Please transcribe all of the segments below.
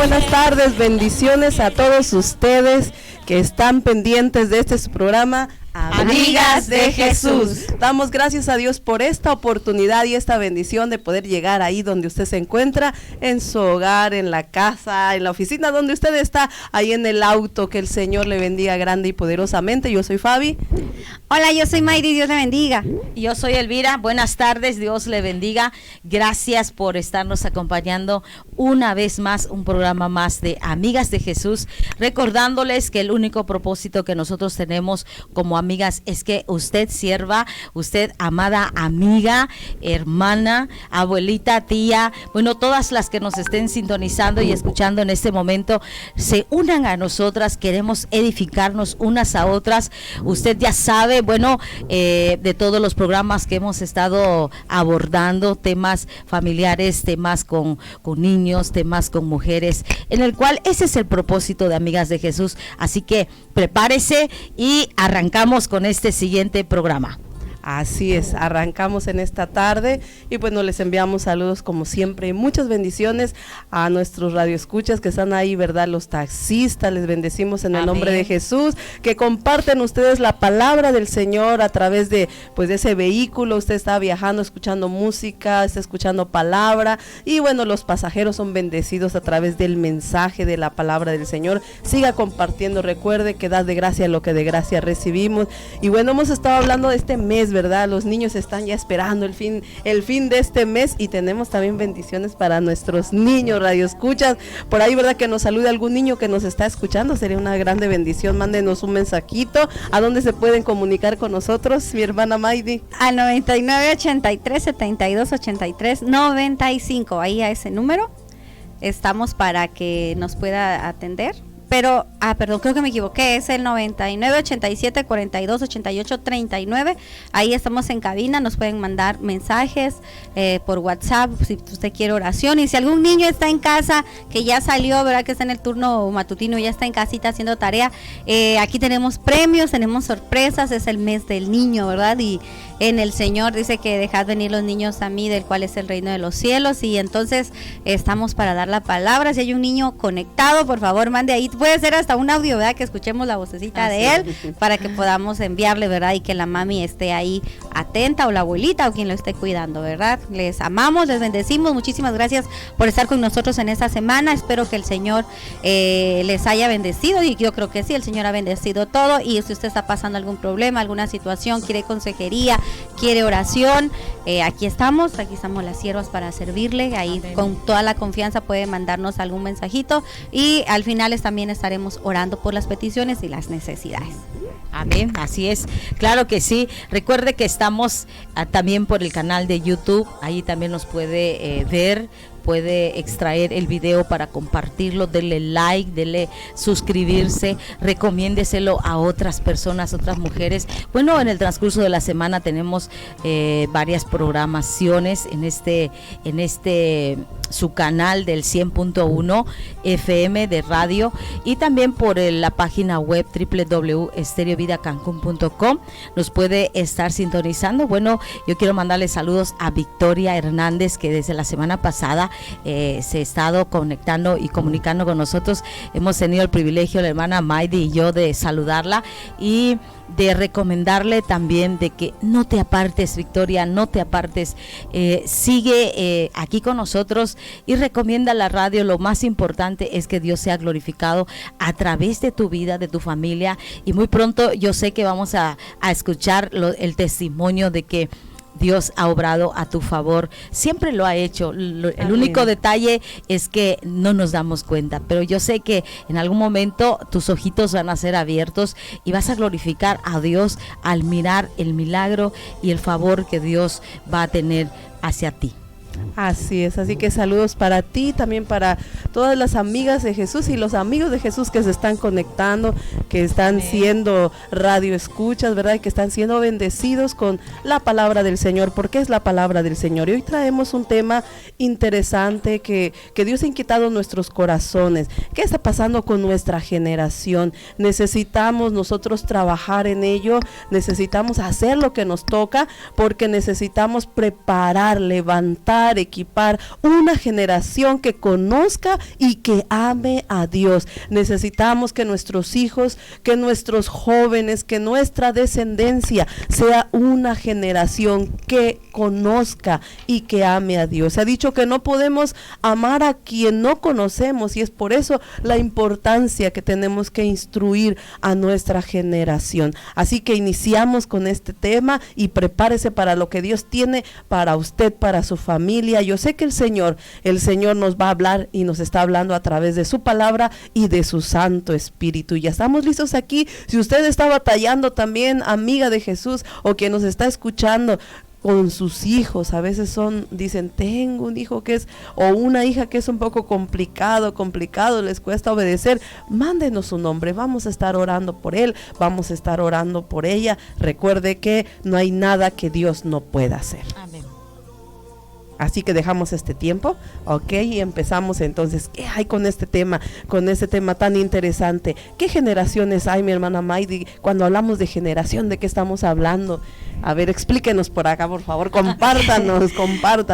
buenas tardes, bendiciones a todos ustedes que están pendientes de este programa Amigas de Jesús. Damos gracias a Dios por esta oportunidad y esta bendición de poder llegar ahí donde usted se encuentra, en su hogar, en la casa, en la oficina, donde usted está, ahí en el auto. Que el Señor le bendiga grande y poderosamente. Yo soy Fabi. Hola, yo soy Mayri, Dios le bendiga. Y yo soy Elvira, buenas tardes, Dios le bendiga. Gracias por estarnos acompañando una vez más, un programa más de Amigas de Jesús, recordándoles que el único propósito que nosotros tenemos como amigas es que usted sierva, usted amada amiga, hermana, abuelita, tía, bueno, todas las que nos estén sintonizando y escuchando en este momento, se unan a nosotras. Queremos edificarnos unas a otras. Usted ya sabe, bueno, de todos los programas que hemos estado abordando, temas familiares, temas con niños, temas con mujeres, en el cual ese es el propósito de Amigas de Jesús. Así que prepárese y arrancamos con este siguiente programa. Así es, arrancamos en esta tarde y bueno, les enviamos saludos como siempre y muchas bendiciones a nuestros radioescuchas que están ahí, ¿verdad? Los taxistas, les bendecimos en el nombre de Jesús, que comparten ustedes la palabra del Señor a través de, pues, de ese vehículo. Usted está viajando, escuchando música, está escuchando palabra y bueno, los pasajeros son bendecidos a través del mensaje de la palabra del Señor. Siga compartiendo, recuerde que da de gracia lo que de gracia recibimos. Y bueno, hemos estado hablando de este mes, ¿verdad? Los niños están ya esperando el fin de este mes y tenemos también bendiciones para nuestros niños radioescuchas. Por ahí, ¿verdad? Que nos salude algún niño que nos está escuchando, sería una grande bendición. Mándenos un mensajito. ¿A dónde se pueden comunicar con nosotros, mi hermana Maydi? Al 9983-7283-95, ahí a ese número estamos para que nos pueda atender. Pero, perdón, creo que me equivoqué, es el 9987-4288-39, ahí estamos en cabina, nos pueden mandar mensajes por WhatsApp, si usted quiere oración, y si algún niño está en casa, que ya salió, ¿verdad? Que está en el turno matutino, ya está en casita haciendo tarea, aquí tenemos premios, tenemos sorpresas, es el mes del niño, ¿verdad? Y en el Señor dice que dejad venir los niños a mí, del cual es el reino de los cielos, y entonces estamos para dar la palabra. Si hay un niño conectado, por favor, mande ahí, puede ser hasta un audio, ¿verdad? Que escuchemos la vocecita de él, para que podamos enviarle, ¿verdad? Y que la mami esté ahí atenta, o la abuelita, o quien lo esté cuidando, ¿verdad? Les amamos, les bendecimos, muchísimas gracias por estar con nosotros en esta semana. Espero que el Señor les haya bendecido, y yo creo que sí, el Señor ha bendecido todo. Y si usted está pasando algún problema, alguna situación, quiere consejería, quiere oración, aquí estamos las siervas para servirle. Ahí con toda la confianza puede mandarnos algún mensajito, y al final también estaremos orando por las peticiones y las necesidades. Amén, así es, claro que sí. Recuerde que estamos también por el canal de YouTube, ahí también nos puede ver, puede extraer el video para compartirlo, denle like, denle suscribirse, recomiéndeselo a otras personas, otras mujeres. Bueno, en el transcurso de la semana tenemos varias programaciones en este su canal del 100.1 FM de radio, y también por la página web www.estereovidacancun.com nos puede estar sintonizando. Bueno, yo quiero mandarle saludos a Victoria Hernández, que desde la semana pasada se ha estado conectando y comunicando con nosotros. Hemos tenido el privilegio, la hermana Maydi y yo, de saludarla y de recomendarle también de que no te apartes, Victoria, no te apartes, sigue aquí con nosotros y recomienda la radio. Lo más importante es que Dios sea glorificado a través de tu vida, de tu familia, y muy pronto yo sé que vamos a escuchar el testimonio de que Dios ha obrado a tu favor, siempre lo ha hecho. El único detalle es que no nos damos cuenta, pero yo sé que en algún momento tus ojitos van a ser abiertos y vas a glorificar a Dios al mirar el milagro y el favor que Dios va a tener hacia ti. Así es, así que saludos para ti, también para todas las amigas de Jesús y los amigos de Jesús que se están conectando, que están siendo radioescuchas, ¿verdad? Y que están siendo bendecidos con la palabra del Señor, porque es la palabra del Señor. Y hoy traemos un tema interesante que Dios ha inquietado nuestros corazones. ¿Qué está pasando con nuestra generación? Necesitamos nosotros trabajar en ello, necesitamos hacer lo que nos toca, porque necesitamos preparar, levantar educar, equipar una generación que conozca y que ame a Dios. Necesitamos que nuestros hijos, que nuestros jóvenes, que nuestra descendencia sea una generación que conozca y que ame a Dios. Se ha dicho que no podemos amar a quien no conocemos, y es por eso la importancia que tenemos que instruir a nuestra generación. Así que iniciamos con este tema y prepárese para lo que Dios tiene para usted, para su familia. Yo sé que el Señor nos va a hablar y nos está hablando a través de su palabra y de su Santo Espíritu. Y ya estamos listos aquí. Si usted está batallando también, amiga de Jesús, o quien nos está escuchando, con sus hijos, a veces dicen, tengo un hijo que es, o una hija que es un poco complicado, les cuesta obedecer, mándenos su nombre, vamos a estar orando por él, vamos a estar orando por ella. Recuerde que no hay nada que Dios no pueda hacer. Amén. Así que dejamos este tiempo, ok, y empezamos entonces. ¿Qué hay con este tema tan interesante? ¿Qué generaciones hay, mi hermana Maydi? Cuando hablamos de generación, ¿de qué estamos hablando? A ver, explíquenos por acá, por favor, compártanos.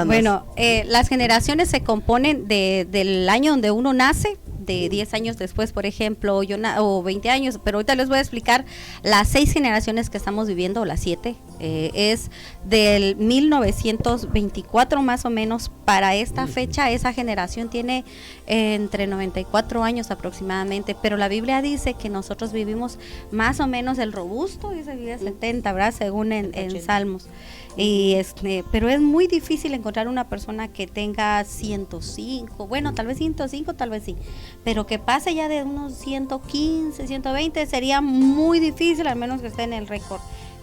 Bueno, las generaciones se componen del año donde uno nace, de 10 años después, por ejemplo, o 20 años, pero ahorita les voy a explicar las 6 generaciones que estamos viviendo, o las 7, es del 1924 más o menos para esta fecha. Esa generación tiene entre 94 años aproximadamente, pero la Biblia dice que nosotros vivimos más o menos el robusto, dice Biblia 70, ¿verdad? Según en Salmos. Y pero es muy difícil encontrar una persona que tenga 105, bueno, tal vez 105, tal vez sí, pero que pase ya de unos 115, 120 sería muy difícil, al menos que esté en el récord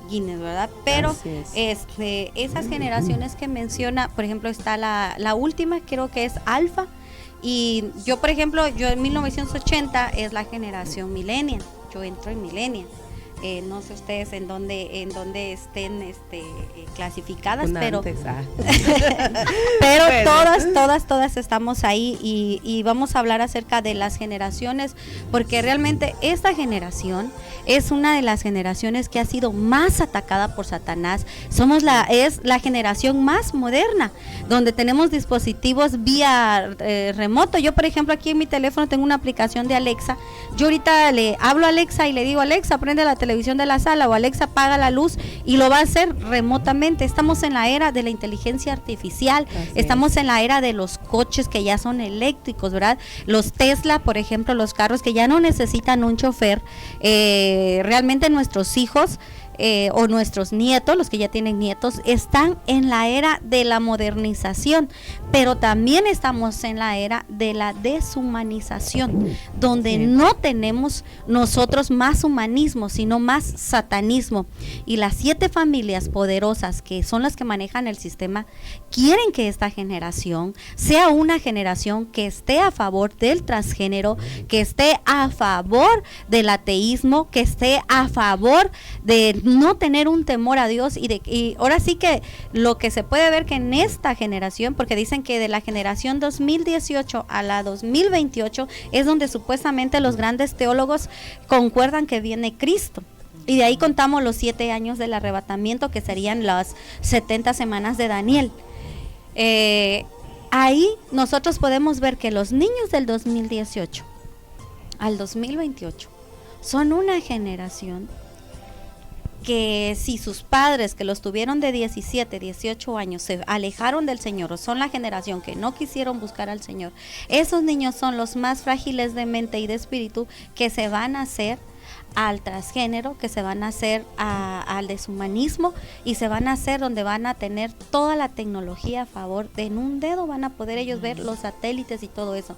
Guinness, ¿verdad? Pero esas generaciones que menciona, por ejemplo, está la última, creo que es Alfa, y yo, por ejemplo, yo en 1980 es la generación Millennial, yo entro en Millennial. No sé ustedes en dónde estén clasificadas, pero pero bueno, todas estamos ahí, y vamos a hablar acerca de las generaciones, porque realmente esta generación es una de las generaciones que ha sido más atacada por Satanás. Es la generación más moderna, donde tenemos dispositivos vía remoto. Yo, por ejemplo, aquí en mi teléfono tengo una aplicación de Alexa. Yo ahorita le hablo a Alexa y le digo, Alexa, prende la televisión de la sala, o Alexa, apaga la luz, y lo va a hacer remotamente. Estamos en la era de la inteligencia artificial. Estamos en la era de los coches que ya son eléctricos, ¿verdad? Los Tesla, por ejemplo, los carros que ya no necesitan un chofer. Realmente nuestros hijos o nuestros nietos, los que ya tienen nietos, están en la era de la modernización, pero también estamos en la era de la deshumanización, donde no tenemos nosotros más humanismo, sino más satanismo. Y las 7 familias poderosas, que son las que manejan el sistema, quieren que esta generación sea una generación que esté a favor del transgénero, que esté a favor del ateísmo, que esté a favor de no tener un temor a Dios, y ahora sí que lo que se puede ver que en esta generación, porque dicen que de la generación 2018 a la 2028 es donde supuestamente los grandes teólogos concuerdan que viene Cristo. Y de ahí contamos los 7 años del arrebatamiento, que serían las 70 semanas de Daniel. Ahí nosotros podemos ver que los niños del 2018 al 2028 son una generación que, si sus padres, que los tuvieron de 17, 18 años, se alejaron del Señor, o son la generación que no quisieron buscar al Señor, esos niños son los más frágiles de mente y de espíritu, que se van a hacer al transgénero, que se van a hacer al deshumanismo, y se van a hacer donde van a tener toda la tecnología a favor. En un dedo van a poder ellos ver los satélites y todo eso.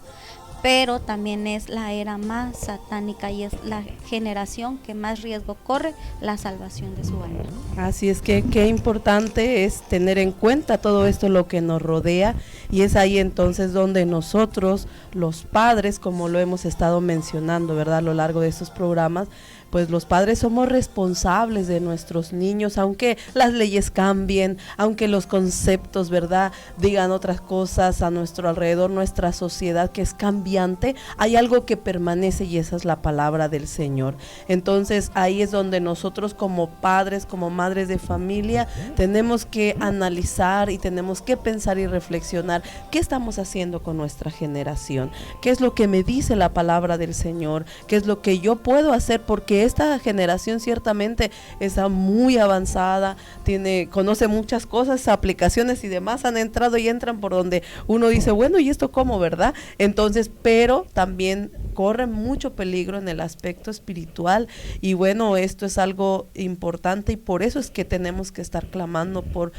Pero también es la era más satánica, y es la generación que más riesgo corre la salvación de su alma. Así es que qué importante es tener en cuenta todo esto, lo que nos rodea, y es ahí entonces donde nosotros, los padres, como lo hemos estado mencionando, ¿verdad?, a lo largo de estos programas, pues los padres somos responsables de nuestros niños, aunque las leyes cambien, aunque los conceptos, ¿verdad?, digan otras cosas a nuestro alrededor, nuestra sociedad que es cambiante, hay algo que permanece y esa es la palabra del Señor. Entonces ahí es donde nosotros como padres, como madres de familia, tenemos que analizar y tenemos que pensar y reflexionar qué estamos haciendo con nuestra generación, qué es lo que me dice la palabra del Señor, qué es lo que yo puedo hacer, porque esta generación ciertamente está muy avanzada, conoce muchas cosas, aplicaciones y demás han entrado y entran por donde uno dice, bueno, ¿y esto cómo, verdad? Entonces, pero también corre mucho peligro en el aspecto espiritual y bueno, esto es algo importante y por eso es que tenemos que estar clamando por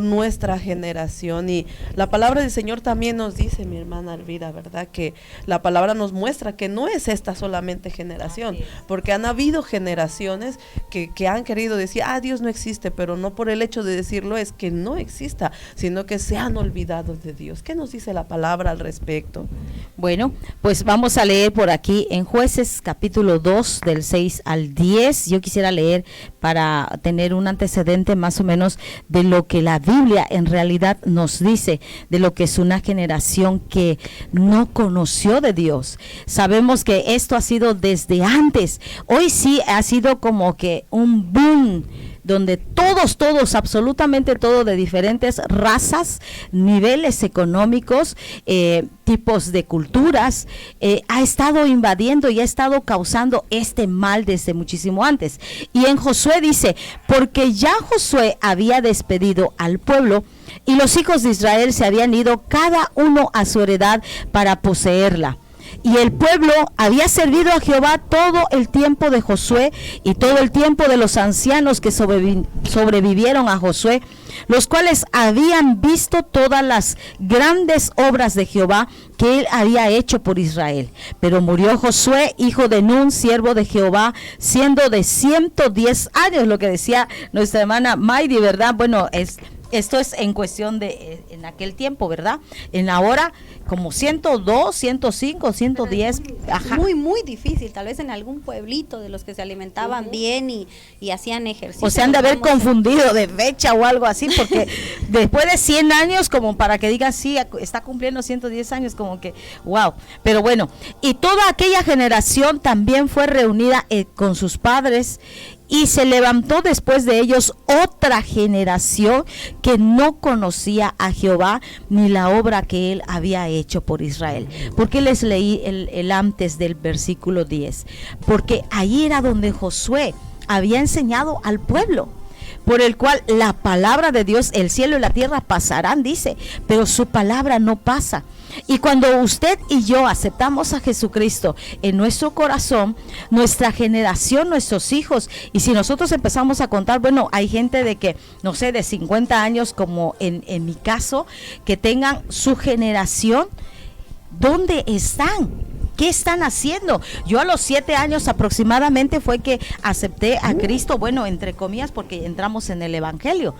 nuestra generación. Y la palabra del Señor también nos dice, mi hermana Elvira, ¿verdad?, que la palabra nos muestra que no es esta solamente generación, porque han habido generaciones que han querido decir, Dios no existe, pero no por el hecho de decirlo es que no exista, sino que se han olvidado de Dios. ¿Qué nos dice la palabra al respecto? Bueno, pues vamos a leer por aquí en Jueces capítulo 2 del 6 al 10. Yo quisiera leer para tener un antecedente más o menos de lo que la Biblia en realidad nos dice, de lo que es una generación que no conoció de Dios. Sabemos que esto ha sido desde antes. Hoy sí ha sido como que un boom, donde todos, absolutamente todo, de diferentes razas, niveles económicos, tipos de culturas, ha estado invadiendo y ha estado causando este mal desde muchísimo antes. Y en Josué dice, porque ya Josué había despedido al pueblo y los hijos de Israel se habían ido cada uno a su heredad para poseerla. Y el pueblo había servido a Jehová todo el tiempo de Josué y todo el tiempo de los ancianos que sobrevivieron a Josué, los cuales habían visto todas las grandes obras de Jehová que él había hecho por Israel. Pero murió Josué, hijo de Nun, siervo de Jehová, siendo de 110 años, lo que decía nuestra hermana Maydi, ¿verdad? Bueno, esto es en cuestión de en aquel tiempo, ¿verdad? En ahora como 102, 105, 110. Ajá. Muy difícil, tal vez en algún pueblito de los que se alimentaban bien y hacían ejercicio. O se han de haber confundido de fecha o algo así, porque después de 100 años, como para que digan, sí, está cumpliendo 110 años, como que, wow. Pero bueno, y toda aquella generación también fue reunida con sus padres. Y se levantó después de ellos otra generación que no conocía a Jehová ni la obra que él había hecho por Israel. ¿Por qué les leí el antes del versículo 10? Porque ahí era donde Josué había enseñado al pueblo, por el cual la palabra de Dios, el cielo y la tierra pasarán, dice, pero su palabra no pasa. Y cuando usted y yo aceptamos a Jesucristo en nuestro corazón, nuestra generación, nuestros hijos, y si nosotros empezamos a contar, bueno, hay gente de que, no sé, de 50 años, como en mi caso, que tengan su generación, ¿dónde están? ¿Qué están haciendo? Yo a los 7 años aproximadamente fue que acepté a Cristo, bueno, entre comillas, porque entramos en el Evangelio.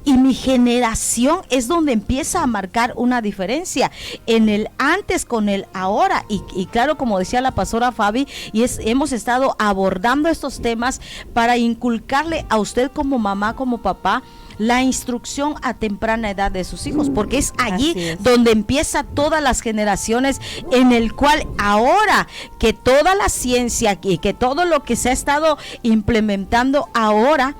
Y mi generación es donde empieza a marcar una diferencia en el antes con el ahora. Y claro, como decía la pastora Fabi, hemos estado abordando estos temas para inculcarle a usted como mamá, como papá, la instrucción a temprana edad de sus hijos, porque es allí donde empieza todas las generaciones, en el cual ahora que toda la ciencia y que todo lo que se ha estado implementando ahora,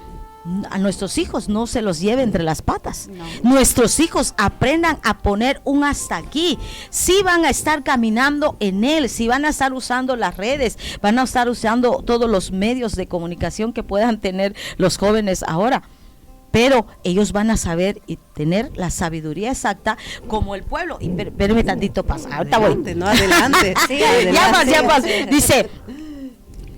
a nuestros hijos no se los lleve entre las patas. No. Nuestros hijos aprendan a poner un hasta aquí. Si van a estar caminando en él, si van a estar usando las redes, van a estar usando todos los medios de comunicación que puedan tener los jóvenes ahora, pero ellos van a saber y tener la sabiduría exacta como el pueblo. Y espérame tantito, pasa. Ahorita voy. No, adelante. Sí, adelante. Ya más. Dice,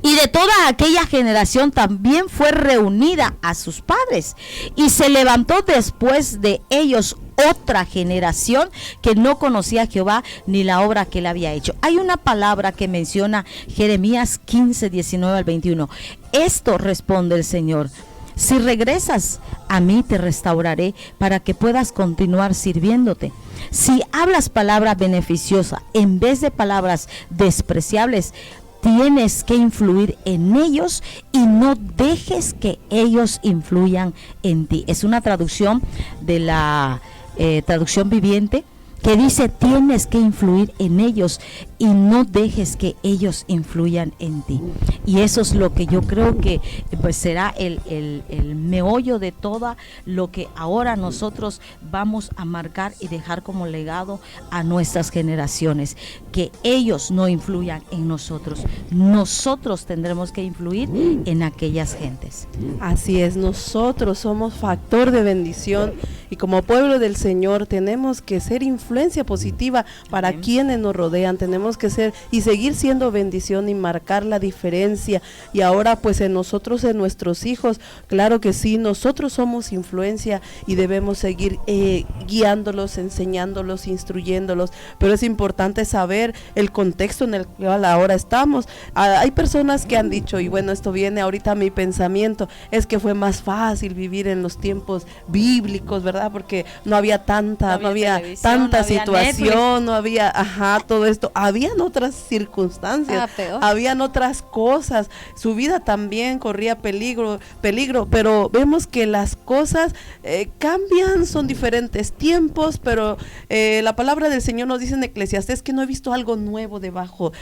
y de toda aquella generación también fue reunida a sus padres, y se levantó después de ellos otra generación que no conocía a Jehová ni la obra que él había hecho. Hay una palabra que menciona Jeremías 15, 19 al 21. Esto responde el Señor: si regresas a mí, te restauraré para que puedas continuar sirviéndote. Si hablas palabra beneficiosa en vez de palabras despreciables, tienes que influir en ellos y no dejes que ellos influyan en ti. Es una traducción de la traducción viviente que dice: tienes que influir en ellos y no dejes que ellos influyan en ti. Y eso es lo que yo creo que pues será el meollo de todo lo que ahora nosotros vamos a marcar y dejar como legado a nuestras generaciones, que ellos no influyan en nosotros. Nosotros tendremos que influir en aquellas gentes. Así es, nosotros somos factor de bendición y como pueblo del Señor tenemos que ser influencia positiva para Amén. quienes nos rodean. Tenemos que ser y seguir siendo bendición y marcar la diferencia. Y ahora pues en nosotros, en nuestros hijos, claro que sí, nosotros somos influencia y debemos seguir guiándolos, enseñándolos, instruyéndolos, pero es importante saber el contexto en el cual ahora estamos. Hay personas que han dicho, y bueno, esto viene ahorita a mi pensamiento, es que fue más fácil vivir en los tiempos bíblicos, ¿verdad? Porque no había tanta situación, no había, todo esto, habían otras circunstancias, habían otras cosas, su vida también corría peligro, pero vemos que las cosas cambian, son diferentes tiempos, pero la palabra del Señor nos dice en Eclesiastés que no he visto algo nuevo debajo,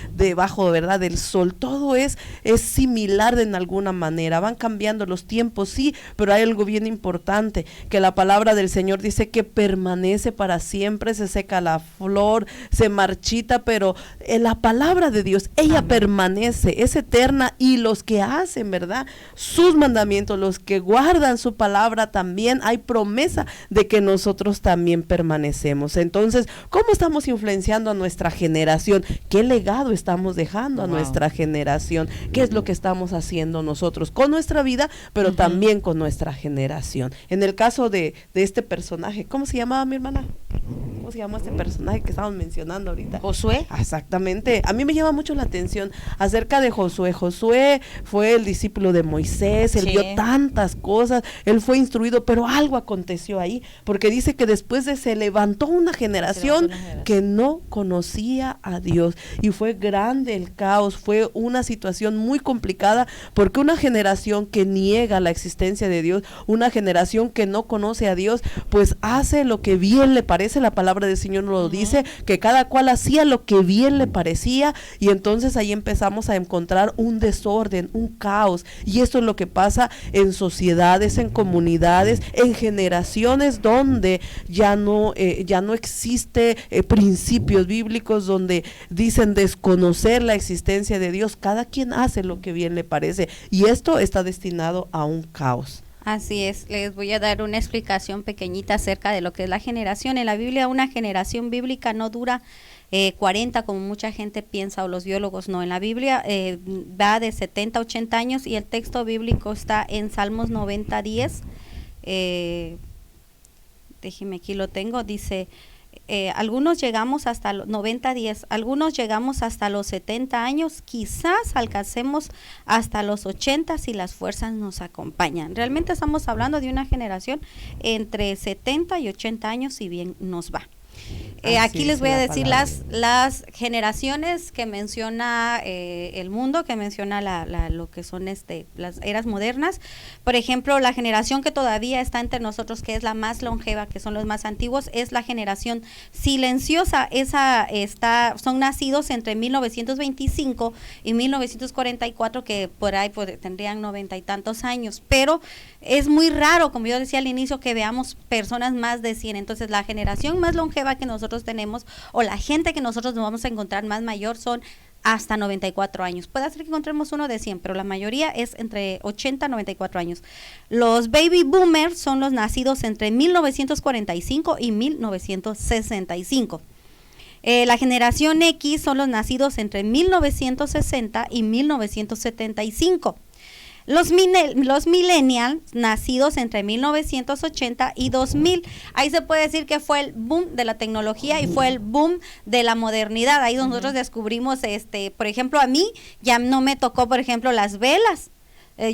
¿verdad?, del sol. Todo es similar en alguna manera, van cambiando los tiempos, sí, pero hay algo bien importante, que la palabra del Señor dice que permanece para siempre, se seca la flor, se marchita, pero la palabra de Dios, ella Amén. Permanece, es eterna, y los que hacen, ¿verdad?, sus mandamientos, los que guardan su palabra, también hay promesa de que nosotros también permanecemos. Entonces, ¿cómo estamos influenciando a nuestra generación? ¿Qué legado estamos dejando a nuestra generación? ¿Qué es lo que estamos haciendo nosotros con nuestra vida, pero también con nuestra generación? En el caso de este personaje, ¿cómo se llamaba, mi hermana? ¿Cómo se llama este personaje que estamos mencionando ahorita? Josué. Exactamente. A mí me llama mucho la atención acerca de Josué. Josué fue el discípulo de Moisés, él vio tantas cosas, él fue instruido, pero algo aconteció ahí, porque dice que después se levantó una generación que no conocía a Dios, y fue grande el caos, fue una situación muy complicada, porque una generación que niega la existencia de Dios, una generación que no conoce a Dios, pues hace lo que bien le parece. La palabra del Señor nos lo dice, que cada cual hacía lo que bien le parecía, y entonces ahí empezamos a encontrar un desorden, un caos, y esto es lo que pasa en sociedades, en comunidades, en generaciones donde ya no existe principios bíblicos, donde dicen desconocer la existencia de Dios. Cada quien hace lo que bien le parece, y esto está destinado a un caos. Así es, les voy a dar una explicación pequeñita acerca de lo que es la generación. En la Biblia, una generación bíblica no dura 40 como mucha gente piensa, o los biólogos no. En la Biblia va de 70 a 80 años, y el texto bíblico está en Salmos 90:10. Déjeme, aquí lo tengo, dice... algunos llegamos hasta los 90-10, algunos llegamos hasta los 70 años, quizás alcancemos hasta los 80 si las fuerzas nos acompañan. Realmente estamos hablando de una generación entre 70 y 80 años, si bien nos va. Aquí les voy a decir las generaciones que menciona el mundo, que menciona lo que son las eras modernas. Por ejemplo, la generación que todavía está entre nosotros, que es la más longeva, que son los más antiguos, es la generación silenciosa. Son nacidos entre 1925 y 1944, que por ahí tendrían 90 y tantos años, pero es muy raro, como yo decía al inicio, que veamos personas más de 100. Entonces, la generación más longeva que nosotros tenemos, o la gente que nosotros nos vamos a encontrar más mayor, son hasta 94 años. Puede ser que encontremos uno de 100, pero la mayoría es entre 80 y 94 años. Los baby boomers son los nacidos entre 1945 y 1965. La generación X son los nacidos entre 1960 y 1975. Los millennials, nacidos entre 1980 y 2000, ahí se puede decir que fue el boom de la tecnología y fue el boom de la modernidad. Ahí nosotros descubrimos, por ejemplo, a mí ya no me tocó, por ejemplo, las velas.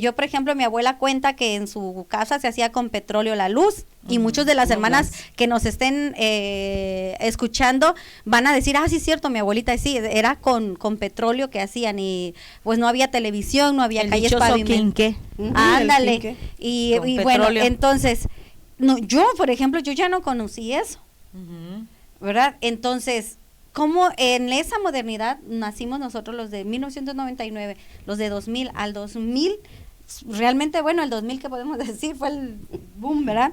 Yo, por ejemplo, mi abuela cuenta que en su casa se hacía con petróleo la luz, y muchos de las hermanas que nos estén escuchando van a decir, sí, es cierto, mi abuelita, sí, era con petróleo que hacían, y pues no había televisión, no había calles pavimentadas. Ándale, y bueno, entonces, no, yo, por ejemplo, yo ya no conocí eso, ¿verdad? Entonces, como en esa modernidad nacimos nosotros los de 1999, los de 2000 al 2000, realmente, bueno, el 2000 que podemos decir fue el boom, ¿verdad?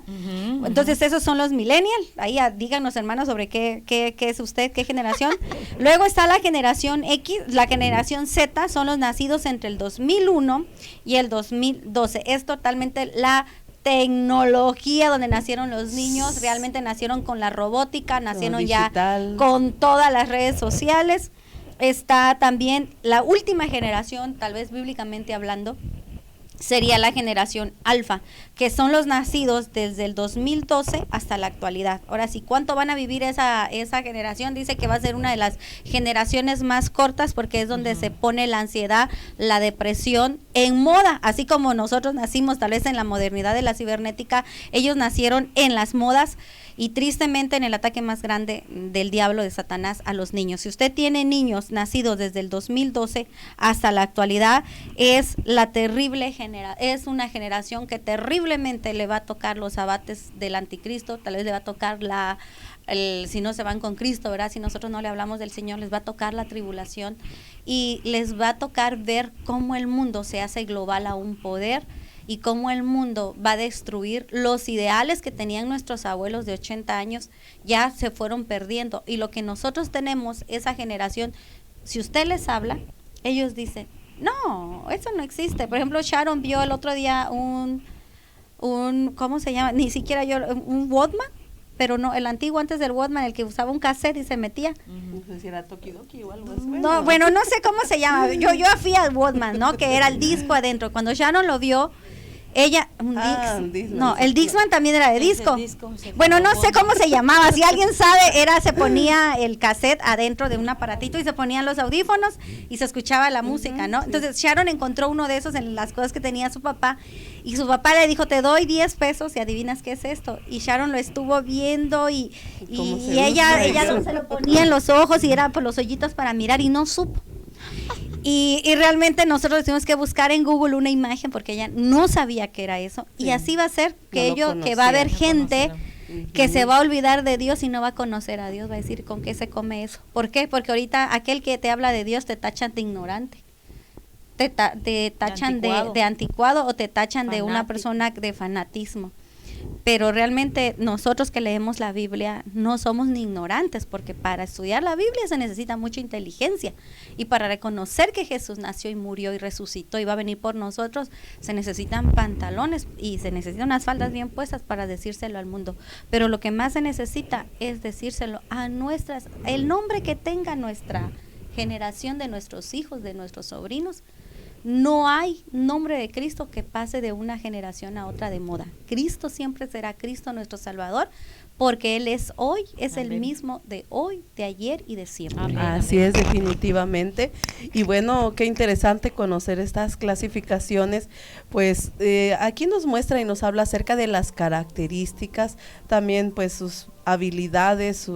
Entonces esos son los millennials. Ahí díganos, hermanos, sobre qué es usted, qué generación. Luego está la generación X, la generación Z, son los nacidos entre el 2001 y el 2012. Es totalmente la tecnología donde nacieron los niños, realmente nacieron con la robótica, nacieron ya con todas las redes sociales. Está también la última generación, tal vez bíblicamente hablando, sería la generación alfa, que son los nacidos desde el 2012 hasta la actualidad. Ahora sí, ¿cuánto van a vivir esa generación? Dice que va a ser una de las generaciones más cortas, porque es donde se pone la ansiedad, la depresión en moda, así como nosotros nacimos tal vez en la modernidad de la cibernética, ellos nacieron en las modas, y tristemente en el ataque más grande del diablo, de Satanás, a los niños. Si usted tiene niños nacidos desde el 2012 hasta la actualidad, es la terrible es una generación que terriblemente le va a tocar los abates del anticristo, tal vez le va a tocar si no se van con Cristo, ¿verdad? Si nosotros no le hablamos del Señor, les va a tocar la tribulación, y les va a tocar ver cómo el mundo se hace global a un poder, y cómo el mundo va a destruir los ideales que tenían nuestros abuelos de 80 años, ya se fueron perdiendo. Y lo que nosotros tenemos, esa generación, si usted les habla, ellos dicen, no, eso no existe. Por ejemplo, Sharon vio el otro día un ¿cómo se llama? Ni siquiera un Walkman, pero no, el antiguo antes del Walkman, el que usaba un cassette y se metía. No sé si era Tokidoki o algo así. No, bueno, no sé cómo se llama. Yo fui al Walkman, ¿no? Que era el disco adentro. Cuando Sharon lo vio, ella, el Dixman también era de disco. Bueno, no sé cómo se llamaba, si alguien sabe, se ponía el cassette adentro de un aparatito y se ponían los audífonos y se escuchaba la música, ¿no? Entonces Sharon encontró uno de esos en las cosas que tenía su papá, y su papá le dijo, te doy 10 pesos y adivinas qué es esto. Y Sharon lo estuvo viendo y ella no se lo ponía en los ojos, y era por los hoyitos para mirar, y no supo. Y realmente nosotros tuvimos que buscar en Google una imagen, porque ella no sabía qué era eso, y así va a ser que va a haber gente que se va a olvidar de Dios y no va a conocer a Dios, va a decir, ¿con qué se come eso? ¿Por qué? Porque ahorita aquel que te habla de Dios te tachan de ignorante, te tachan de anticuado, o te tachan de una persona de fanatismo. Pero realmente nosotros que leemos la Biblia no somos ni ignorantes, porque para estudiar la Biblia se necesita mucha inteligencia, y para reconocer que Jesús nació y murió y resucitó y va a venir por nosotros, se necesitan pantalones y se necesitan unas faldas bien puestas para decírselo al mundo. Pero lo que más se necesita es decírselo a el nombre que tenga nuestra generación, de nuestros hijos, de nuestros sobrinos. No hay nombre de Cristo que pase de una generación a otra de moda. Cristo siempre será Cristo nuestro Salvador, porque Él es hoy, es el mismo de hoy, de ayer y de siempre. Amén. Así es, definitivamente. Y bueno, qué interesante conocer estas clasificaciones. Pues aquí nos muestra y nos habla acerca de las características, también pues sus habilidades,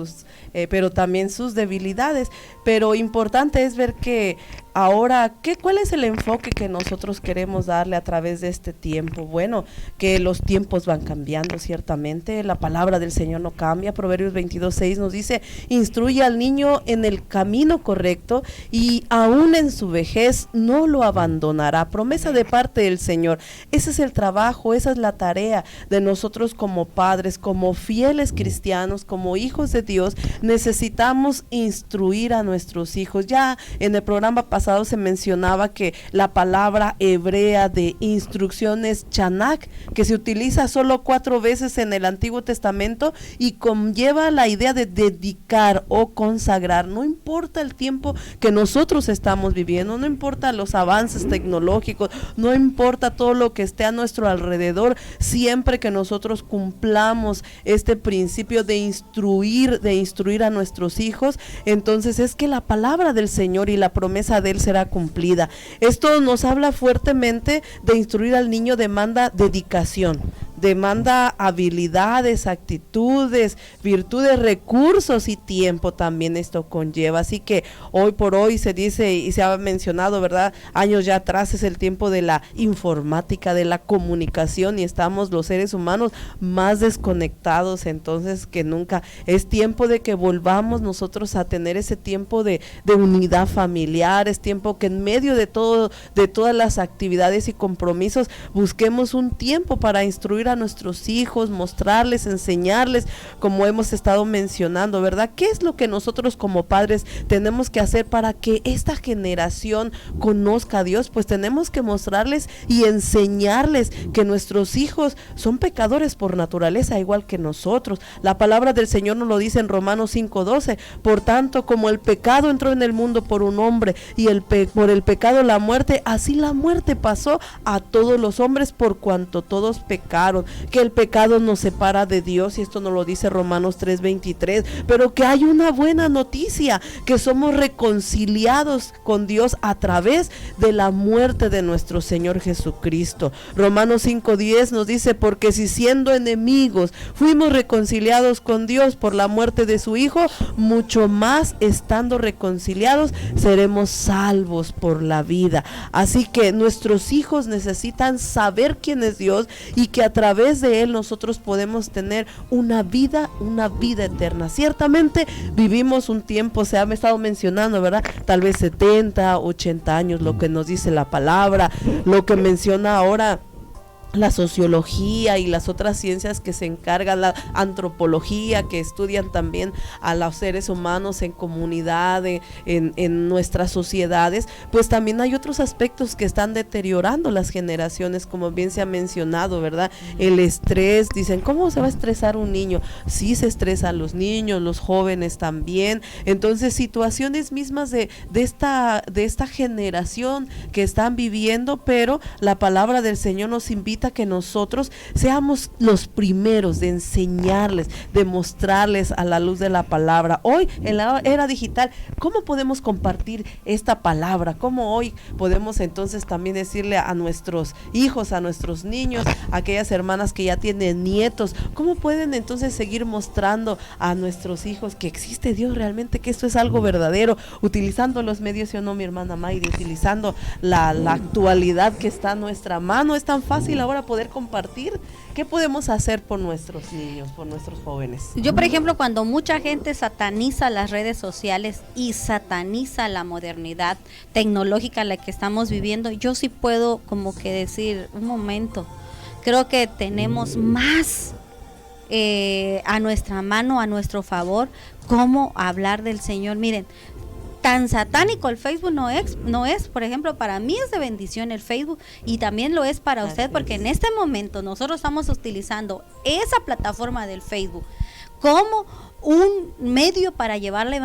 pero también sus debilidades. Pero importante es ver que ahora, ¿cuál es el enfoque que nosotros queremos darle a través de este tiempo? Bueno, que los tiempos van cambiando, ciertamente, la palabra del Señor no cambia. Proverbios 22:6 nos dice, instruye al niño en el camino correcto, y aún en su vejez no lo abandonará. Promesa de parte del Señor. Ese es el trabajo, esa es la tarea de nosotros como padres, como fieles cristianos, como hijos de Dios. Necesitamos instruir a nuestros hijos. Ya en el programa pasado se mencionaba que la palabra hebrea de instrucción es chanak, que se utiliza solo 4 veces en el Antiguo Testamento, y conlleva la idea de dedicar o consagrar. No importa el tiempo que nosotros estamos viviendo, no importa los avances tecnológicos, no importa todo lo que esté a nuestro alrededor, siempre que nosotros cumplamos este principio de instruir a nuestros hijos, entonces es que la palabra del Señor y la promesa de Él será cumplida. Esto nos habla fuertemente de instruir al niño, demanda dedicación, demanda habilidades, actitudes, virtudes, recursos y tiempo también esto conlleva. Así que hoy por hoy se dice y se ha mencionado, ¿verdad? Años ya atrás es el tiempo de la informática, de la comunicación, y estamos los seres humanos más desconectados entonces que nunca. Es tiempo de que volvamos nosotros a tener ese tiempo de unidad familiar, es tiempo que en medio de todas las actividades y compromisos busquemos un tiempo para instruir a nuestros hijos, mostrarles, enseñarles, como hemos estado mencionando, ¿verdad? ¿Qué es lo que nosotros como padres tenemos que hacer para que esta generación conozca a Dios? Pues tenemos que mostrarles y enseñarles que nuestros hijos son pecadores por naturaleza, igual que nosotros. La palabra del Señor nos lo dice en Romanos 5:12, por tanto, como el pecado entró en el mundo por un hombre y por el pecado la muerte, así la muerte pasó a todos los hombres por cuanto todos pecaron. Que el pecado nos separa de Dios, y esto nos lo dice Romanos 3:23, pero que hay una buena noticia, que somos reconciliados con Dios a través de la muerte de nuestro Señor Jesucristo. Romanos 5:10 nos dice, porque si siendo enemigos fuimos reconciliados con Dios por la muerte de su Hijo, mucho más estando reconciliados seremos salvos por la vida. Así que nuestros hijos necesitan saber quién es Dios y que a través de Él nosotros podemos tener una vida eterna. Ciertamente vivimos un tiempo, se ha estado mencionando, ¿verdad? Tal vez 70, 80 años, lo que nos dice la palabra, lo que menciona ahora la sociología y las otras ciencias que se encargan, la antropología, que estudian también a los seres humanos en comunidad, en nuestras sociedades. Pues también hay otros aspectos que están deteriorando las generaciones, como bien se ha mencionado, ¿verdad? El estrés, dicen, ¿cómo se va a estresar un niño? Sí, se estresan los niños, los jóvenes también. Entonces, situaciones mismas de esta generación que están viviendo, pero la palabra del Señor nos invita a que nosotros seamos los primeros de enseñarles, de mostrarles a la luz de la palabra. Hoy, en la era digital, ¿cómo podemos compartir esta palabra? ¿Cómo hoy podemos entonces también decirle a nuestros hijos, a nuestros niños, a aquellas hermanas que ya tienen nietos, cómo pueden entonces seguir mostrando a nuestros hijos que existe Dios realmente, que esto es algo verdadero, utilizando los medios, ¿sí o no, mi hermana Mayri? Utilizando la actualidad que está a nuestra mano. Es tan fácil ahora poder compartir. ¿Qué podemos hacer por nuestros niños, por nuestros jóvenes? Yo, por ejemplo, cuando mucha gente sataniza las redes sociales y sataniza la modernidad tecnológica en la que estamos viviendo, yo sí puedo como que decir, un momento, creo que tenemos más a nuestra mano, a nuestro favor, cómo hablar del Señor. Miren, tan satánico el Facebook no es, por ejemplo, para mí es de bendición el Facebook, y también lo es para usted, porque en este momento nosotros estamos utilizando esa plataforma del Facebook como un medio para llevar la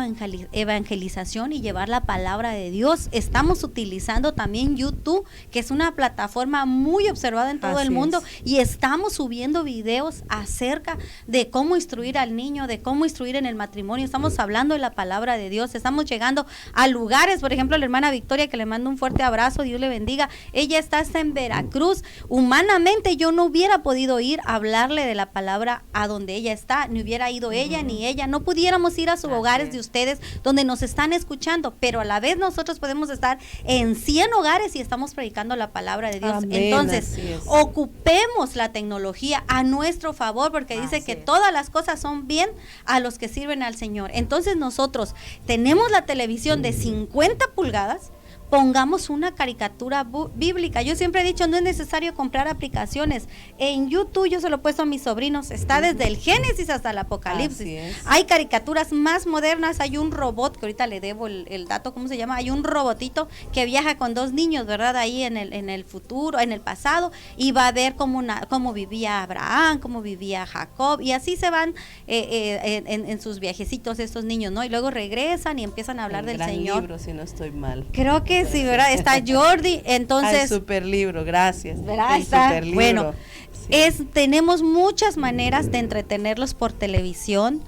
evangelización y llevar la palabra de Dios. Estamos utilizando también YouTube, que es una plataforma muy observada en todo el mundo, y estamos subiendo videos acerca de cómo instruir al niño, de cómo instruir en el matrimonio. Estamos hablando de la palabra de Dios, estamos llegando a lugares, por ejemplo, la hermana Victoria, que le mando un fuerte abrazo, Dios le bendiga, ella está en Veracruz. Humanamente yo no hubiera podido ir a hablarle de la palabra a donde ella está, ni hubiera ido ella ni ella, no pudiéramos ir a sus hogares de ustedes donde nos están escuchando, pero a la vez nosotros podemos estar en 100 hogares y estamos predicando la palabra de Dios. Amén. Entonces, ocupemos la tecnología a nuestro favor, porque dice que todas las cosas son bien a los que sirven al Señor. Entonces nosotros tenemos la televisión de 50 pulgadas, pongamos una caricatura bíblica. Yo siempre he dicho, no es necesario comprar aplicaciones. En YouTube yo se lo he puesto a mis sobrinos, está desde el Génesis hasta el Apocalipsis. Hay caricaturas más modernas, hay un robot, que ahorita le debo el dato, ¿cómo se llama? Hay un robotito que viaja con dos niños, ¿verdad? Ahí en el futuro, en el pasado, y va a ver cómo vivía Abraham, cómo vivía Jacob, y así se van en sus viajecitos estos niños, ¿no? Y luego regresan y empiezan a hablar del Señor. Libro, si no estoy mal. Creo que sí, ¿verdad? Está Jordi, entonces. Super libro, gracias. ¿Verdad? Está, bueno, sí. Tenemos muchas maneras de entretenerlos por televisión,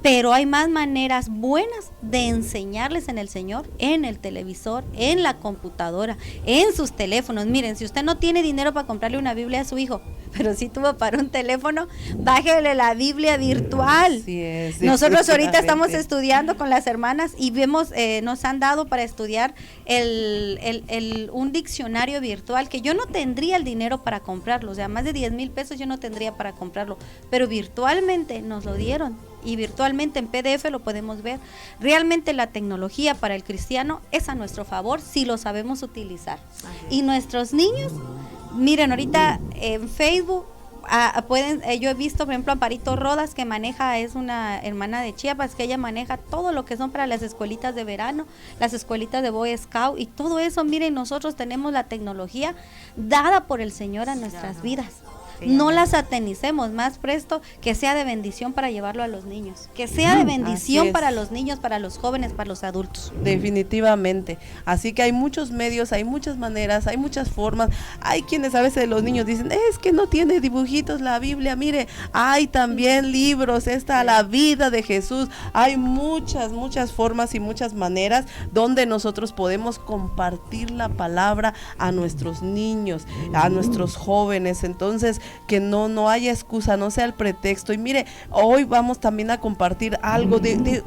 pero hay más maneras buenas de enseñarles en el Señor, en el televisor, en la computadora, en sus teléfonos. Miren, si usted no tiene dinero para comprarle una Biblia a su hijo, pero sí tuvo para un teléfono, bájele la Biblia virtual. Así es, nosotros ahorita estamos estudiando con las hermanas y vemos, nos han dado para estudiar un diccionario virtual que yo no tendría el dinero para comprarlo, o sea, más de 10,000 pesos yo no tendría para comprarlo, pero virtualmente nos lo dieron. Y virtualmente en PDF lo podemos ver. Realmente la tecnología para el cristiano es a nuestro favor si lo sabemos utilizar. Y nuestros niños, miren, ahorita en Facebook yo he visto, por ejemplo, a Amparito Rodas, que maneja, es una hermana de Chiapas, que ella maneja todo lo que son para las escuelitas de verano, las escuelitas de Boy Scout y todo eso. Miren, nosotros tenemos la tecnología dada por el Señor a nuestras vidas. No las satanicemos, más presto que sea de bendición para llevarlo a los niños, que sea de bendición para los niños, para los jóvenes, para los adultos. Definitivamente, así que hay muchos medios, hay muchas maneras, hay muchas formas. Hay quienes a veces los niños dicen, es que no tiene dibujitos la Biblia. Mire, hay también libros, la vida de Jesús. Hay muchas formas y muchas maneras donde nosotros podemos compartir la palabra a nuestros niños, a nuestros jóvenes. Entonces, que no haya excusa, no sea el pretexto. Y mire, hoy vamos también a compartir algo de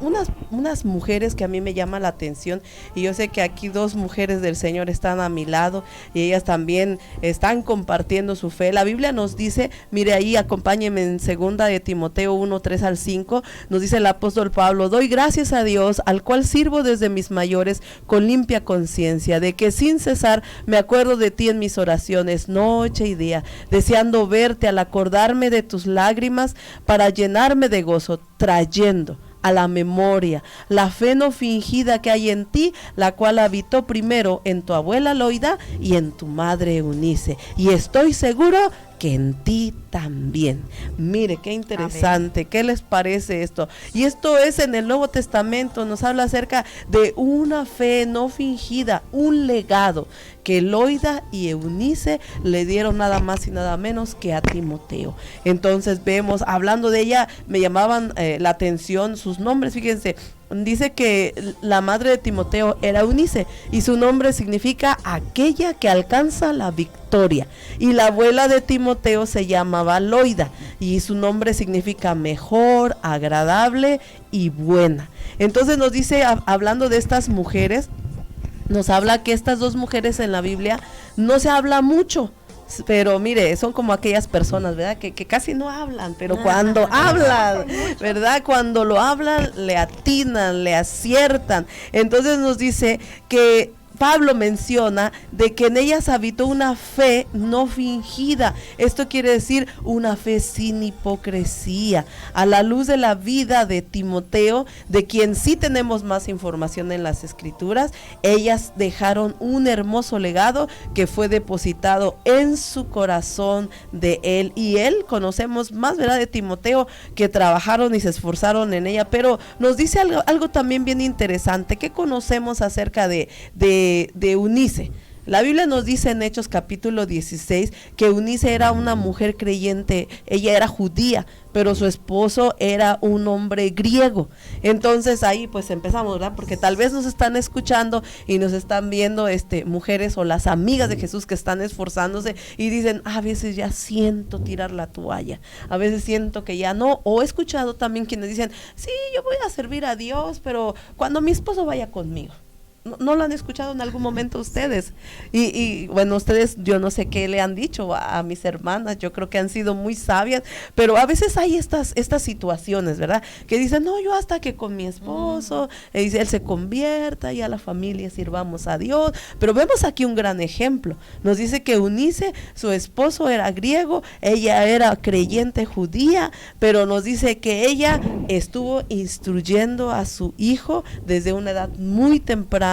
unas mujeres que a mí me llama la atención, y yo sé que aquí 2 mujeres del Señor están a mi lado y ellas también están compartiendo su fe. La Biblia nos dice, mire ahí, acompáñenme en 2 de Timoteo 1:3-5, nos dice el apóstol Pablo: doy gracias a Dios, al cual sirvo desde mis mayores con limpia conciencia, de que sin cesar me acuerdo de ti en mis oraciones, noche y día, deseando verte al acordarme de tus lágrimas para llenarme de gozo, trayendo a la memoria la fe no fingida que hay en ti, la cual habitó primero en tu abuela Loida y en tu madre Eunice, y estoy seguro que en ti también. Mire, qué interesante. Amén. ¿Qué les parece esto? Y esto es en el Nuevo Testamento, nos habla acerca de una fe no fingida, un legado que Loida y Eunice le dieron nada más y nada menos que a Timoteo. Entonces vemos, hablando de ella, me llamaban la atención sus nombres. Fíjense, dice que la madre de Timoteo era Eunice y su nombre significa aquella que alcanza la victoria, y la abuela de Timoteo se llamaba Loida y su nombre significa mejor, agradable y buena. Entonces nos dice, hablando de estas mujeres, nos habla que estas 2 mujeres en la Biblia no se habla mucho, pero mire, son como aquellas personas, ¿verdad? Que casi no hablan, pero cuando hablan, ¿verdad? Cuando lo hablan, le atinan, le aciertan. Entonces nos dice que Pablo menciona de que en ellas habitó una fe no fingida. Esto quiere decir una fe sin hipocresía, a la luz de la vida de Timoteo, de quien sí tenemos más información en las Escrituras. Ellas dejaron un hermoso legado que fue depositado en su corazón de él, y él conocemos más, ¿verdad?, de Timoteo, que trabajaron y se esforzaron en ella. Pero nos dice algo también bien interesante. ¿Qué conocemos acerca de Eunice? La Biblia nos dice en Hechos capítulo 16 que Eunice era una mujer creyente. Ella era judía, pero su esposo era un hombre griego. Entonces ahí pues empezamos, ¿verdad? Porque tal vez nos están escuchando y nos están viendo mujeres o las amigas de Jesús que están esforzándose y dicen, a veces ya siento tirar la toalla, a veces siento que ya no. O he escuchado también quienes dicen, sí, yo voy a servir a Dios, pero cuando mi esposo vaya conmigo. ¿No lo han escuchado en algún momento ustedes? Y bueno, ustedes, yo no sé qué le han dicho a mis hermanas, yo creo que han sido muy sabias, pero a veces hay estas situaciones, ¿verdad? Que dicen, no, yo hasta que con mi esposo, él se convierta y a la familia sirvamos a Dios. Pero vemos aquí un gran ejemplo. Nos dice que Eunice, su esposo era griego, ella era creyente judía, pero nos dice que ella estuvo instruyendo a su hijo desde una edad muy temprana.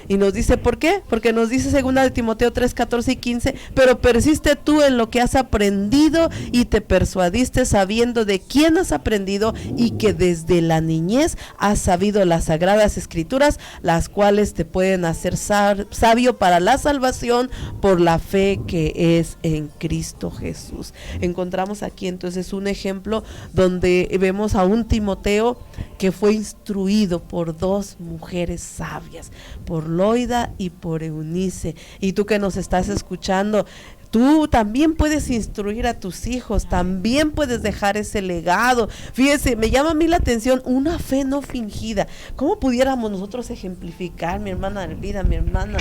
Y nos dice, ¿por qué? Porque nos dice 2 de Timoteo 3, 14 y 15, pero persiste tú en lo que has aprendido y te persuadiste sabiendo de quién has aprendido y que desde la niñez has sabido las sagradas escrituras, las cuales te pueden hacer sabio para la salvación por la fe que es en Cristo Jesús. Encontramos aquí entonces un ejemplo donde vemos a un Timoteo que fue instruido por 2 mujeres sabias, por Loida y por Eunice. Y tú que nos estás escuchando, tú también puedes instruir a tus hijos, también puedes dejar ese legado. Fíjese, me llama a mí la atención una fe no fingida. ¿Cómo pudiéramos nosotros ejemplificar, mi hermana Elvira, mi hermana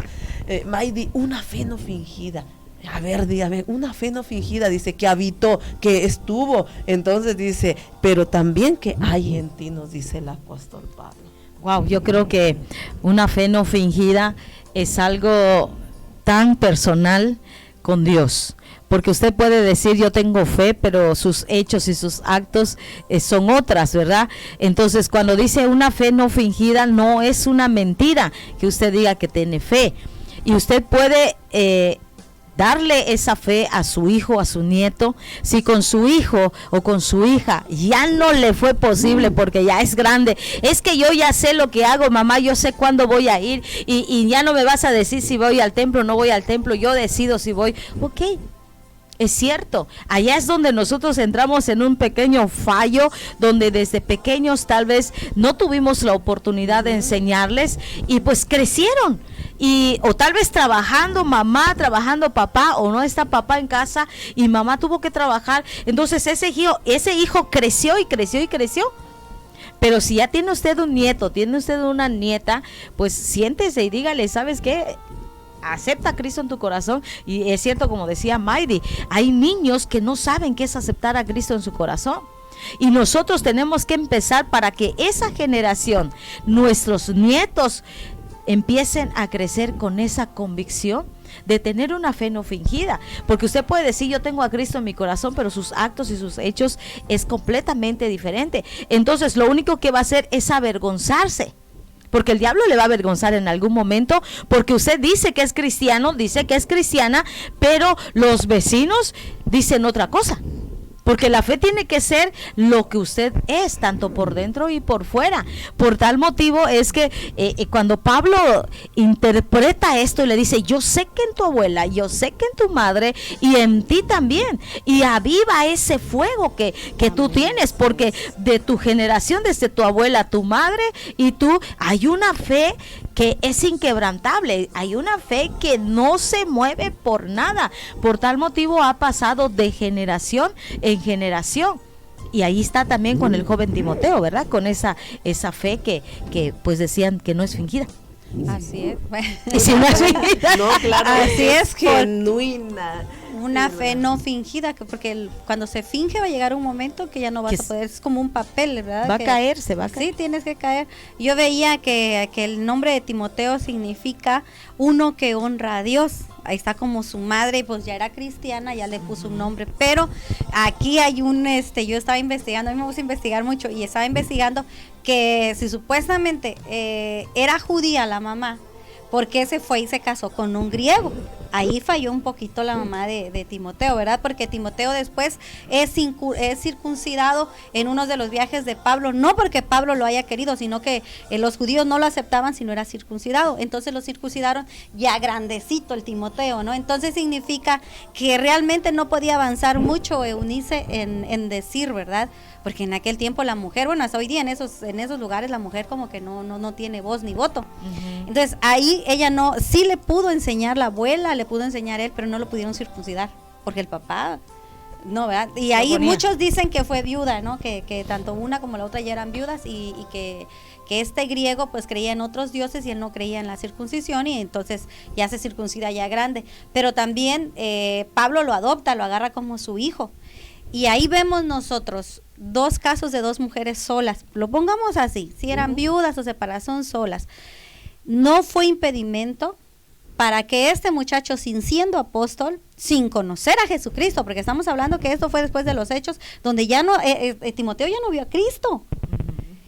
Maydi, una fe no fingida? A ver, dígame, una fe no fingida, dice que habitó, que estuvo, entonces dice, pero también que hay en ti, nos dice el apóstol Pablo. Wow, yo creo que una fe no fingida es algo tan personal con Dios, porque usted puede decir yo tengo fe, pero sus hechos y sus actos son otras, ¿verdad? Entonces cuando dice una fe no fingida, no es una mentira que usted diga que tiene fe, y usted puede darle esa fe a su hijo, a su nieto. Si con su hijo o con su hija ya no le fue posible porque ya es grande, es que yo ya sé lo que hago, mamá, yo sé cuándo voy a ir y ya no me vas a decir si voy al templo o no voy al templo, yo decido si voy. Ok, es cierto, allá es donde nosotros entramos en un pequeño fallo, donde desde pequeños tal vez no tuvimos la oportunidad de enseñarles y pues crecieron. O tal vez trabajando mamá, trabajando papá, o no está papá en casa y mamá tuvo que trabajar, entonces ese hijo creció y creció y creció. Pero si ya tiene usted un nieto, tiene usted una nieta, pues siéntese y dígale, ¿sabes qué? Acepta a Cristo en tu corazón. Y es cierto, como decía Maydi, hay niños que no saben qué es aceptar a Cristo en su corazón. Y nosotros tenemos que empezar para que esa generación, nuestros nietos, empiecen a crecer con esa convicción de tener una fe no fingida, porque usted puede decir yo tengo a Cristo en mi corazón, pero sus actos y sus hechos es completamente diferente. Entonces lo único que va a hacer es avergonzarse, porque el diablo le va a avergonzar en algún momento, porque usted dice que es cristiano, dice que es cristiana, pero los vecinos dicen otra cosa. Porque la fe tiene que ser lo que usted es, tanto por dentro y por fuera. Por tal motivo es que cuando Pablo interpreta esto y le dice, yo sé que en tu abuela, yo sé que en tu madre y en ti también. Y aviva ese fuego que tú tienes, porque de tu generación, desde tu abuela, tu madre y tú, hay una fe que es inquebrantable, hay una fe que no se mueve por nada. Por tal motivo ha pasado de generación en generación. Y ahí está también con el joven Timoteo, ¿verdad? Con esa fe que pues decían que no es fingida. Así es. Y si no es fingida. No, claro, así es genuina. Una fe no fingida, porque cuando se finge va a llegar un momento que ya no vas a poder, es como un papel, ¿verdad? Va a caer. Sí, tienes que caer. Yo veía que el nombre de Timoteo significa uno que honra a Dios. Ahí está como su madre, pues ya era cristiana, ya le puso un nombre, pero aquí hay yo estaba investigando, a mí me gusta investigar mucho, y estaba investigando que si supuestamente era judía la mamá, ¿por qué se fue y se casó con un griego? Ahí falló un poquito la mamá de Timoteo, ¿verdad? Porque Timoteo después es circuncidado en uno de los viajes de Pablo, no porque Pablo lo haya querido, sino que los judíos no lo aceptaban si no era circuncidado. Entonces lo circuncidaron ya grandecito el Timoteo, ¿no? Entonces significa que realmente no podía avanzar mucho Eunice en decir, ¿verdad? Porque en aquel tiempo la mujer, bueno, hasta hoy día en esos lugares la mujer como que no tiene voz ni voto. Entonces ahí ella sí le pudo enseñar la abuela, le pudo enseñar él, pero no lo pudieron circuncidar, porque el papá No, ¿verdad? Y ahí muchos dicen que fue viuda, ¿no? Que tanto una como la otra ya eran viudas y que este griego pues creía en otros dioses y él no creía en la circuncisión y entonces ya se circuncida ya grande. Pero también Pablo lo adopta, lo agarra como su hijo. Y ahí vemos nosotros 2 casos de 2 mujeres solas. Lo pongamos así, si eran viudas o separación solas. No fue impedimento para que este muchacho, sin siendo apóstol, sin conocer a Jesucristo, porque estamos hablando que esto fue después de los hechos, donde ya no, Timoteo ya no vio a Cristo.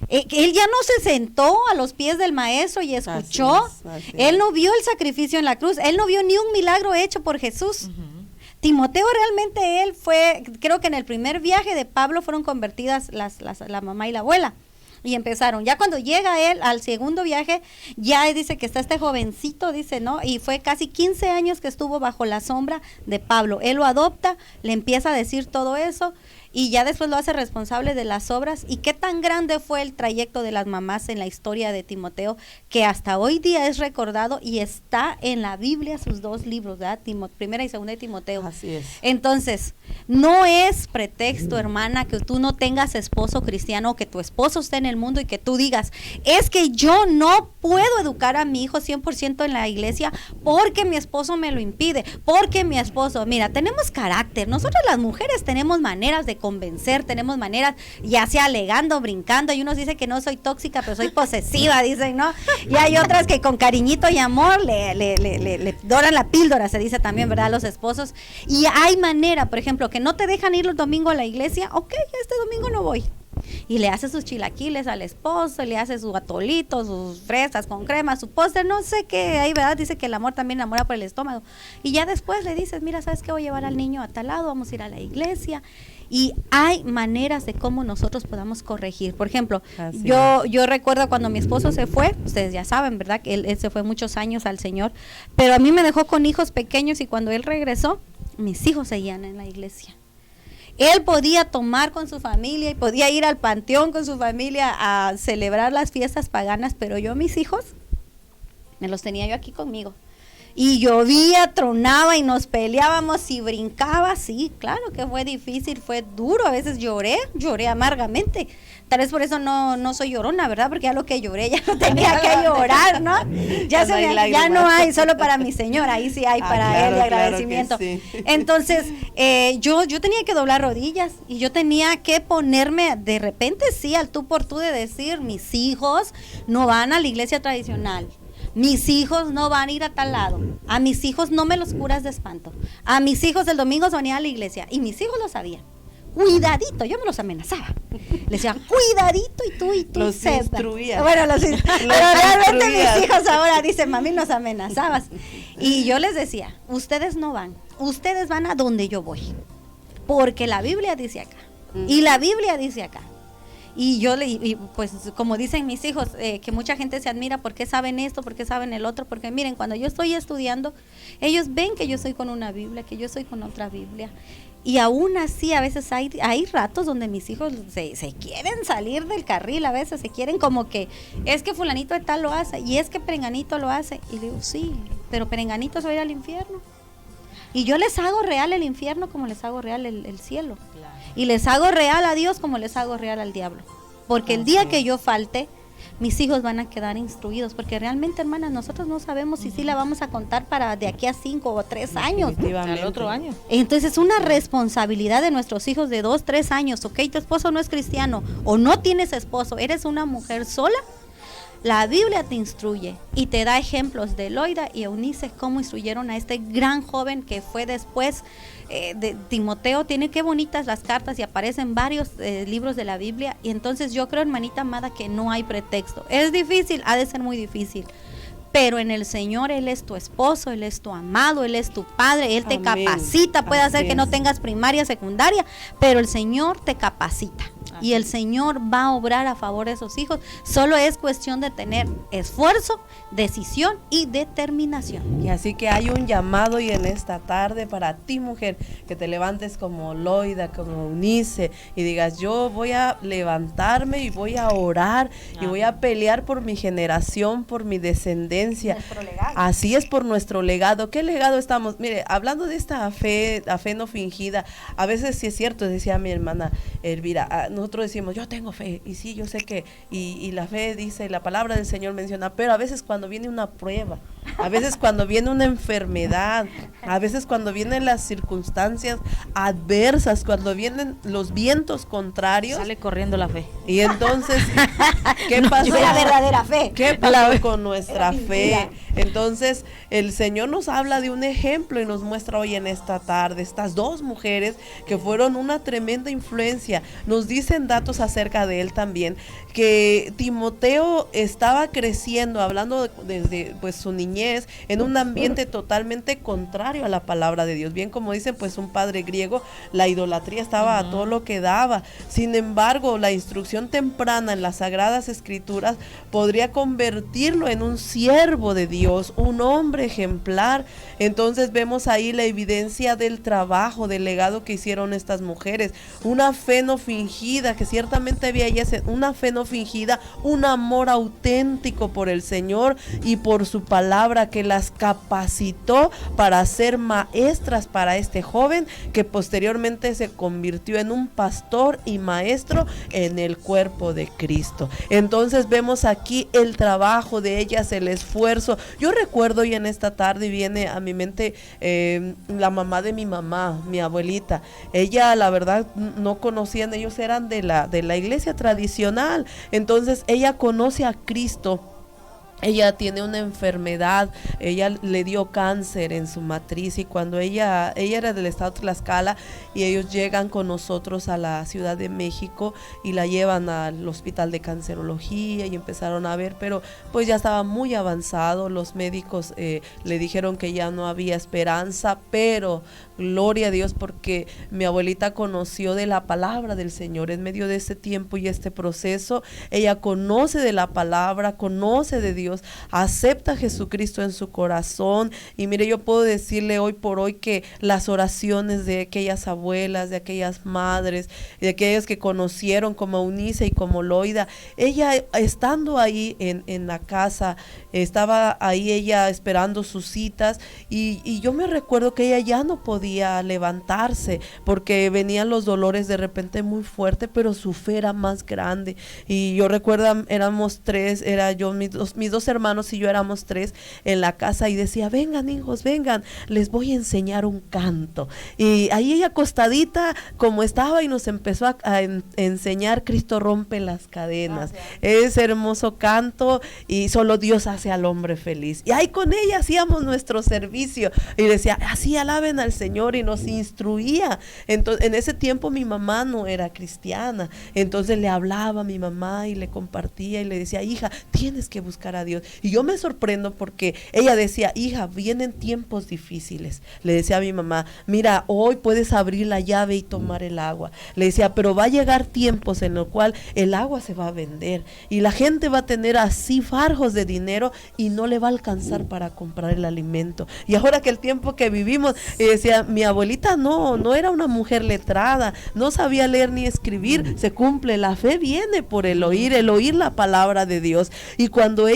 Él ya no se sentó a los pies del maestro y escuchó. Así es. Él no vio el sacrificio en la cruz, él no vio ni un milagro hecho por Jesús. Timoteo realmente él fue, creo que en el primer viaje de Pablo fueron convertidas la mamá y la abuela. Y empezaron, ya cuando llega él al segundo viaje, ya dice que está este jovencito, dice, ¿no? Y fue casi 15 años que estuvo bajo la sombra de Pablo. Él lo adopta, le empieza a decir todo eso y ya después lo hace responsable de las obras. Y qué tan grande fue el trayecto de las mamás en la historia de Timoteo, que hasta hoy día es recordado y está en la Biblia sus 2 libros, ¿verdad? Primera y segunda de Timoteo. Así es. Entonces, no es pretexto, hermana, que tú no tengas esposo cristiano, que tu esposo esté en el mundo y que tú digas, es que yo no puedo educar a mi hijo 100% en la iglesia porque mi esposo me lo impide, porque mi esposo, mira, tenemos carácter, nosotros las mujeres tenemos maneras de convencer, tenemos maneras, ya sea alegando, brincando, y unos dicen que no soy tóxica, pero soy posesiva, dicen, ¿no? Y hay otras que con cariñito y amor le doran la píldora, se dice también, ¿verdad? Los esposos, y hay manera, por ejemplo, que no te dejan ir los domingos a la iglesia, ok, este domingo no voy. Y le hace sus chilaquiles al esposo, le hace su atolito, sus fresas con crema, su postre, no sé qué, ahí verdad, dice que el amor también enamora por el estómago. Y ya después le dices, mira, ¿sabes qué? Voy a llevar al niño a tal lado, vamos a ir a la iglesia. Y hay maneras de cómo nosotros podamos corregir. Por ejemplo, yo recuerdo cuando mi esposo se fue, ustedes ya saben, ¿verdad? Que él se fue muchos años al Señor, pero a mí me dejó con hijos pequeños y cuando él regresó, mis hijos seguían en la iglesia. Él podía tomar con su familia y podía ir al panteón con su familia a celebrar las fiestas paganas, pero yo, mis hijos, me los tenía yo aquí conmigo. Y llovía, tronaba y nos peleábamos y brincaba, sí, claro que fue difícil, fue duro, a veces lloré amargamente. Tal vez por eso no soy llorona, ¿verdad? Porque ya lo que lloré ya no tenía que llorar, ¿no? Ya no hay, solo para mi señor, ahí sí hay para él de agradecimiento. Claro sí. Entonces, yo tenía que doblar rodillas y yo tenía que ponerme de repente, sí, al tú por tú de decir, mis hijos no van a la iglesia tradicional. Mis hijos no van a ir a tal lado. A mis hijos no me los curas de espanto. A mis hijos el domingo se venían a la iglesia. Y mis hijos lo sabían. Cuidadito, yo me los amenazaba. Les decía, cuidadito y tú. Los instruía. Bueno, pero realmente mis hijos ahora dicen, mami, nos amenazabas. Y yo les decía, ustedes no van. Ustedes van a donde yo voy. Porque la Biblia dice acá. Y la Biblia dice acá. Y pues como dicen mis hijos, que mucha gente se admira porque saben esto, porque saben el otro, porque miren, cuando yo estoy estudiando, ellos ven que yo estoy con una Biblia, que yo estoy con otra Biblia. Y aún así a veces hay ratos donde mis hijos se quieren salir del carril, a veces se quieren como que, es que fulanito de tal lo hace, y es que perenganito lo hace. Y le digo, sí, pero perenganito se va a ir al infierno. Y yo les hago real el infierno como les hago real el cielo. Claro. Y les hago real a Dios como les hago real al diablo. Porque el día que yo falte, mis hijos van a quedar instruidos. Porque realmente, hermanas, nosotros no sabemos si sí la vamos a contar para de aquí a 5 o 3 años. Al otro año. Entonces es una responsabilidad de nuestros hijos de 2, 3 años. Ok, tu esposo no es cristiano o no tienes esposo, eres una mujer sola. La Biblia te instruye y te da ejemplos de Loida y Eunice, cómo instruyeron a este gran joven que fue después de Timoteo. Tiene qué bonitas las cartas y aparecen varios libros de la Biblia. Y entonces yo creo, hermanita amada, que no hay pretexto. Es difícil, ha de ser muy difícil. Pero en el Señor Él es tu esposo, Él es tu amado, Él es tu padre, Él te capacita. Puede hacer que no tengas primaria, secundaria, pero el Señor te capacita. y el Señor va a obrar a favor de esos hijos. Solo es cuestión de tener esfuerzo, decisión y determinación. Y así que hay un llamado y en esta tarde para ti, mujer, que te levantes como Loida, como Eunice, y digas, yo voy a levantarme y voy a orar y voy a pelear por mi generación, por mi descendencia. Así es, por nuestro legado. ¿Qué legado estamos? Mire, hablando de esta fe, la fe no fingida, a veces sí es cierto, decía mi hermana Elvira, nosotros decimos, yo tengo fe, y sí, yo sé que, y la fe dice, la palabra del Señor menciona, pero a veces cuando viene una prueba, a veces cuando viene una enfermedad, a veces cuando vienen las circunstancias adversas, cuando vienen los vientos contrarios, sale corriendo la fe. Y entonces, ¿qué pasó? La verdadera fe. ¿Qué pasó con nuestra fe? Entonces, el Señor nos habla de un ejemplo y nos muestra hoy en esta tarde estas dos mujeres que fueron una tremenda influencia. Nos dicen datos acerca de él también, que Timoteo estaba creciendo, hablando desde pues su niñez, en un ambiente totalmente contrario a la palabra de Dios. Bien, como dicen, pues un padre griego, la idolatría estaba a todo lo que daba. Sin embargo, la instrucción temprana en las Sagradas Escrituras podría convertirlo en un siervo de Dios, un hombre ejemplar. Entonces vemos ahí la evidencia del trabajo, del legado que hicieron estas mujeres. Una fe no fingida, que ciertamente había una fe no fingida, un amor auténtico por el Señor y por su palabra, que las capacitó para ser maestras para este joven, que posteriormente se convirtió en un pastor y maestro en el cuerpo de Cristo. Entonces vemos aquí el trabajo de ellas, el esfuerzo. Yo recuerdo, y en esta tarde viene a mi mente la mamá de mi mamá, mi abuelita. Ella, la verdad, no conocían, ellos eran de la iglesia tradicional. Entonces ella conoce a Cristo. Ella tiene una enfermedad, ella le dio cáncer en su matriz, y cuando ella era del estado de Tlaxcala, y ellos llegan con nosotros a la Ciudad de México y la llevan al hospital de cancerología y empezaron a ver, pero pues ya estaba muy avanzado. Los médicos le dijeron que ya no había esperanza, pero gloria a Dios, porque mi abuelita conoció de la palabra del Señor en medio de este tiempo y este proceso. Ella conoce de la palabra, conoce de Dios, acepta a Jesucristo en su corazón. Y mire, yo puedo decirle hoy por hoy que las oraciones de aquellas abuelas, de aquellas madres, de aquellas que conocieron como Eunice y como Loida, ella estando ahí en la casa, estaba ahí ella esperando sus citas, y yo me recuerdo que ella ya no podía levantarse porque venían los dolores de repente muy fuerte, pero su fe era más grande. Y yo recuerdo, éramos tres, era yo, mis dos hermanos y yo éramos tres en la casa, y decía, vengan hijos, vengan, les voy a enseñar un canto. Y ahí ella acostadita como estaba, y nos empezó a enseñar Cristo rompe las cadenas. Ese hermoso canto, y solo Dios hace al hombre feliz. Y ahí con ella hacíamos nuestro servicio, y decía, así alaben al Señor, y nos instruía. Entonces, en ese tiempo mi mamá no era cristiana, entonces le hablaba a mi mamá y le compartía y le decía, hija, tienes que buscar a Dios. Y yo me sorprendo porque ella decía, hija, vienen tiempos difíciles. Le decía a mi mamá, mira, hoy puedes abrir la llave y tomar el agua. Le decía, pero va a llegar tiempos en los cuales el agua se va a vender y la gente va a tener así farjos de dinero y no le va a alcanzar para comprar el alimento. Y ahora que el tiempo que vivimos, decía, mi abuelita no era una mujer letrada, no sabía leer ni escribir. Se cumple, la fe viene por el oír la palabra de Dios. Y cuando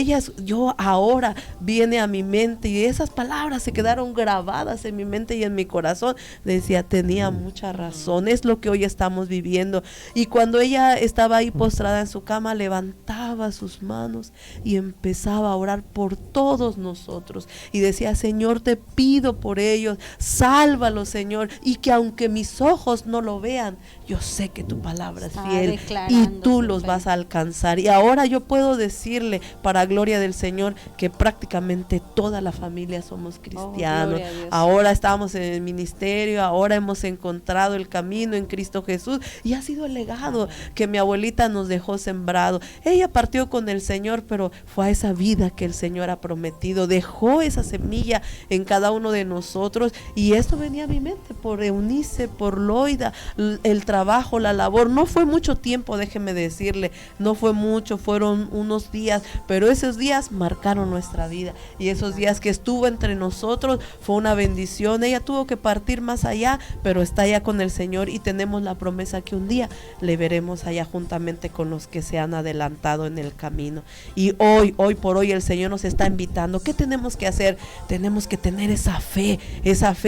yo ahora viene a mi mente, y esas palabras se quedaron grabadas en mi mente y en mi corazón, decía, tenía mucha razón, es lo que hoy estamos viviendo. Y cuando ella estaba ahí postrada en su cama, levantaba sus manos y empezaba a orar por todos nosotros, y decía, Señor, te pido por ellos, sálvalos, Señor, y que aunque mis ojos no lo vean, yo sé que tu palabra es fiel y tú los vas a alcanzar. Y ahora yo puedo decirle, para gloria gloria del Señor que prácticamente toda la familia somos cristianos. gloria a Dios. Ahora estamos en el ministerio, ahora hemos encontrado el camino en Cristo Jesús y ha sido el legado que mi abuelita nos dejó sembrado. Ella partió con el Señor, pero fue a esa vida que el Señor ha prometido, dejó esa semilla en cada uno de nosotros, y esto venía a mi mente por Eunice, por Loida, el trabajo, la labor. No fue mucho tiempo, déjeme decirle, no fue mucho, fueron unos días, pero esos días marcaron nuestra vida, y esos días que estuvo entre nosotros fue una bendición. Ella tuvo que partir más allá, pero está allá con el Señor, y tenemos la promesa que un día le veremos allá juntamente con los que se han adelantado en el camino. Y hoy por hoy el Señor nos está invitando. ¿Qué tenemos que hacer? Tenemos que tener esa fe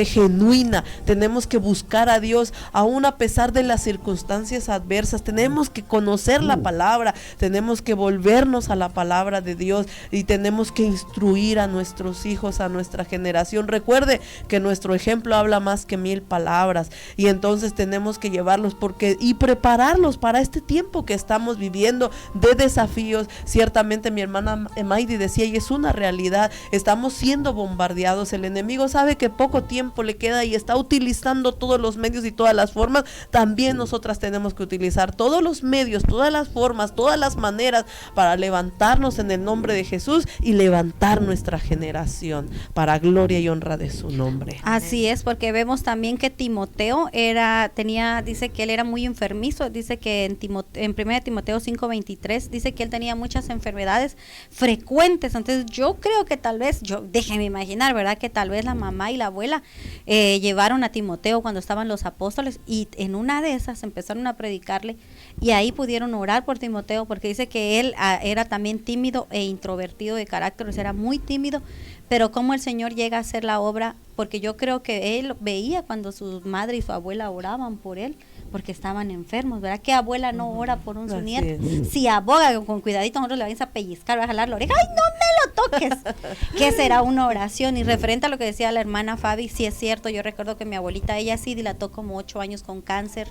genuina. Tenemos que buscar a Dios aún a pesar de las circunstancias adversas. Tenemos que conocer la palabra, tenemos que volvernos a la palabra de Dios, y tenemos que instruir a nuestros hijos, a nuestra generación. Recuerde que nuestro ejemplo habla más que 1000 palabras, y entonces tenemos que llevarlos y prepararlos para este tiempo que estamos viviendo de desafíos. Ciertamente mi hermana Maidi decía, y es una realidad, estamos siendo bombardeados. El enemigo sabe que poco tiempo le queda y está utilizando todos los medios y todas las formas. También nosotras tenemos que utilizar todos los medios, todas las formas, todas las maneras para levantarnos en el nombre de Jesús y levantar nuestra generación para gloria y honra de su nombre. Así es, porque vemos también que Timoteo dice que él era muy enfermizo. Dice que en 1 Timoteo 5:23 dice que él tenía muchas enfermedades frecuentes. Entonces yo creo que tal vez, déjenme imaginar, ¿verdad? Que tal vez la mamá y la abuela llevaron a Timoteo cuando estaban los apóstoles, y en una de esas empezaron a predicarle, y ahí pudieron orar por Timoteo, porque dice que él era también tímido e introvertido de carácter, o sea, era muy tímido, pero cómo el Señor llega a hacer la obra, porque yo creo que él veía cuando su madre y su abuela oraban por él, porque estaban enfermos, ¿verdad? ¿Qué abuela no ora por su nieto? Si aboga con cuidadito, nosotros le vamos a pellizcar, va a jalar la oreja, ¡ay, no me lo toques! ¿Qué será una oración? Y referente a lo que decía la hermana Fabi, sí es cierto, yo recuerdo que mi abuelita, ella sí dilató como 8 años con cáncer,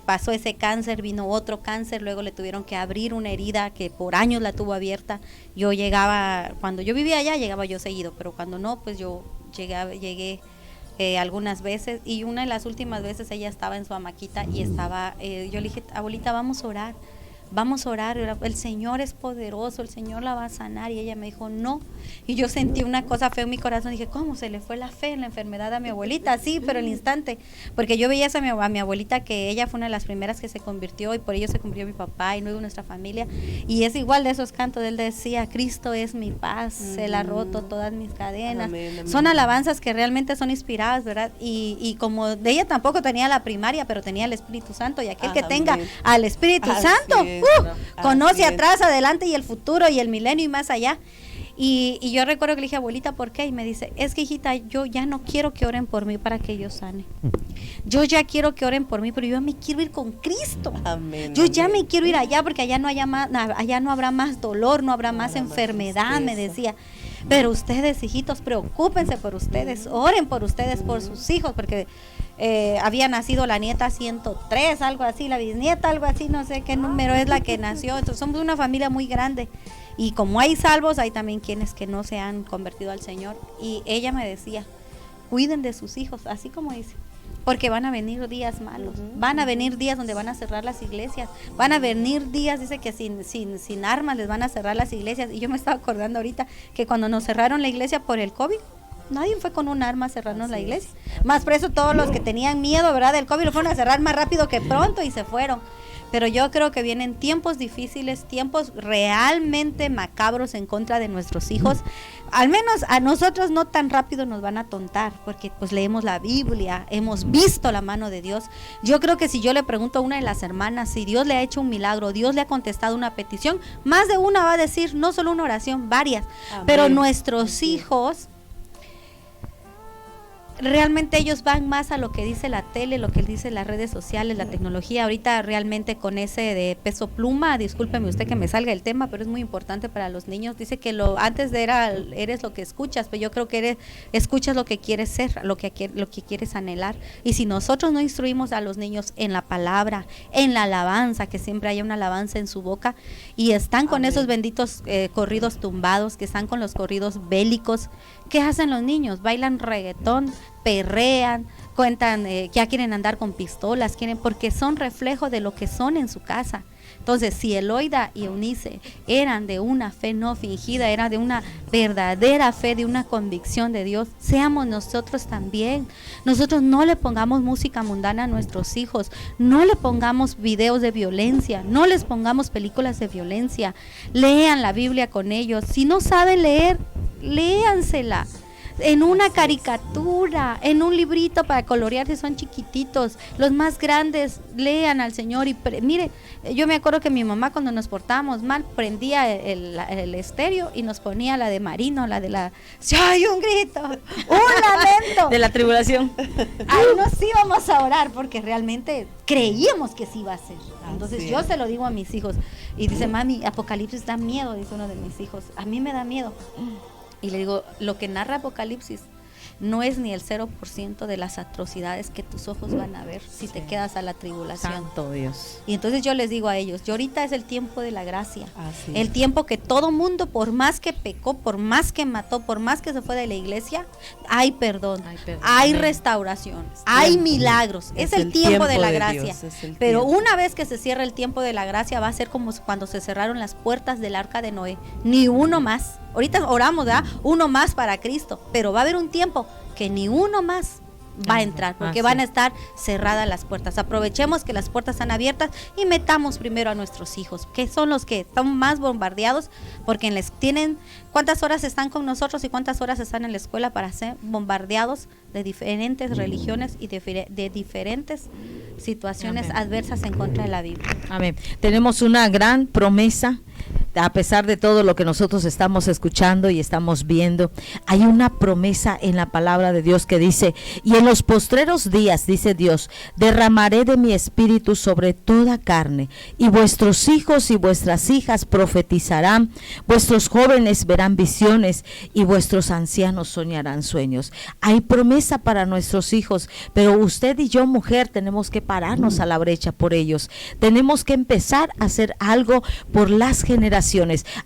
pasó ese cáncer, vino otro cáncer, luego le tuvieron que abrir una herida que por años la tuvo abierta. Yo llegaba, cuando yo vivía allá, llegaba yo seguido, pero cuando no, pues yo llegué algunas veces, y una de las últimas veces ella estaba en su hamaquita y estaba, yo le dije, abuelita, vamos a orar, el Señor es poderoso, el Señor la va a sanar, y ella me dijo, no, y yo sentí una cosa fea en mi corazón, dije, ¿cómo se le fue la fe en la enfermedad a mi abuelita? Sí, pero el instante, porque yo veía a mi abuelita, que ella fue una de las primeras que se convirtió, y por ello se convirtió mi papá y luego nuestra familia, y es igual de esos cantos, él decía, Cristo es mi paz, Él ha roto todas mis cadenas. Amén. Son alabanzas que realmente son inspiradas, ¿verdad? Y como de ella tampoco tenía la primaria, pero tenía el Espíritu Santo, y aquel que tenga al Espíritu Santo, conoce atrás, adelante y el futuro y el milenio y más allá. Y yo recuerdo que le dije, abuelita, ¿por qué? Y me dice, es que hijita, yo ya no quiero que oren por mí para que yo sane. Yo ya quiero que oren por mí, pero yo me quiero ir con Cristo. Amén, yo ya me quiero ir allá, porque allá no habrá más dolor, no habrá más enfermedad, me decía. Pero ustedes, hijitos, preocúpense por ustedes, oren por ustedes, por sus hijos, porque había nacido la nieta 103, algo así, la bisnieta, algo así, no sé qué número es la que nació. Entonces somos una familia muy grande, y como hay salvos, hay también quienes que no se han convertido al Señor. Y ella me decía, cuiden de sus hijos, así como dice, porque van a venir días malos, van a venir días donde van a cerrar las iglesias, van a venir días, dice que sin armas les van a cerrar las iglesias. Y yo me estaba acordando ahorita que cuando nos cerraron la iglesia por el COVID, nadie fue con un arma a cerrarnos la iglesia. Más por eso todos los que tenían miedo, ¿verdad?, del COVID lo fueron a cerrar más rápido que pronto y se fueron. Pero yo creo que vienen tiempos difíciles, tiempos realmente macabros en contra de nuestros hijos. Al menos a nosotros no tan rápido nos van a tontar, porque pues leemos la Biblia, hemos visto la mano de Dios. Yo creo que si yo le pregunto a una de las hermanas si Dios le ha hecho un milagro, Dios le ha contestado una petición, más de una va a decir, no solo una oración, varias. Amén. Pero nuestros hijos realmente ellos van más a lo que dice la tele, lo que dice las redes sociales, la tecnología. Ahorita realmente con ese de Peso Pluma, discúlpeme usted que me salga el tema, pero es muy importante para los niños. Dice que antes eres lo que escuchas, pero yo creo que escuchas lo que quieres ser, lo que quieres anhelar. Y si nosotros no instruimos a los niños en la palabra, en la alabanza, que siempre haya una alabanza en su boca, y están con esos benditos corridos tumbados, que están con los corridos bélicos, ¿qué hacen los niños? Bailan reggaetón, perrean, cuentan, ya quieren andar con pistolas, porque son reflejo de lo que son en su casa. Entonces, si Eloida y Eunice eran de una fe no fingida, eran de una verdadera fe, de una convicción de Dios, seamos nosotros también. Nosotros no le pongamos música mundana a nuestros hijos, no le pongamos videos de violencia, no les pongamos películas de violencia, lean la Biblia con ellos. Si no saben leer, léansela en una caricatura, en un librito para colorear si son chiquititos. Los más grandes lean al Señor y mire, yo me acuerdo que mi mamá cuando nos portábamos mal prendía el estéreo y nos ponía la de Marino, la de la ¡ay, un grito! ¡Un lamento! De la tribulación. Ahí nos íbamos a orar porque realmente creíamos que sí iba a ser. Entonces yo se lo digo a mis hijos y dice, mami, Apocalipsis da miedo, dice uno de mis hijos. A mí me da miedo. Y le digo, lo que narra Apocalipsis no es ni el 0% de las atrocidades que tus ojos van a ver si te quedas a la tribulación. Santo Dios. Y entonces yo les digo a ellos, y ahorita es el tiempo de la gracia, el tiempo que todo mundo, por más que pecó, por más que mató, por más que se fue de la iglesia, hay perdón, hay restauración, hay milagros. Es el tiempo de la gracia. Pero una vez que se cierra el tiempo de la gracia, va a ser como cuando se cerraron las puertas del arca de Noé, ni uno más. Ahorita oramos, ¿verdad? Uno más para Cristo, pero va a haber un tiempo que ni uno más va a entrar, porque van a estar cerradas las puertas. Aprovechemos que las puertas están abiertas y metamos primero a nuestros hijos, que son los que están más bombardeados, porque tienen cuántas horas están con nosotros y cuántas horas están en la escuela para ser bombardeados de diferentes religiones y de diferentes situaciones adversas en contra de la Biblia. Amén. Tenemos una gran promesa. A pesar de todo lo que nosotros estamos escuchando y estamos viendo, hay una promesa en la palabra de Dios que dice, y en los postreros días, dice Dios, derramaré de mi espíritu sobre toda carne, y vuestros hijos y vuestras hijas profetizarán, vuestros jóvenes verán visiones, y vuestros ancianos soñarán sueños. Hay promesa para nuestros hijos, pero usted y yo, mujer, tenemos que pararnos a la brecha por ellos. Tenemos que empezar a hacer algo por las generaciones.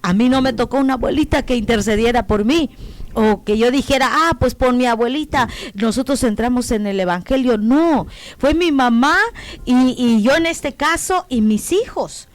A mí no me tocó una abuelita que intercediera por mí, o que yo dijera, pues por mi abuelita nosotros entramos en el evangelio. No, fue mi mamá y yo en este caso y mis hijos.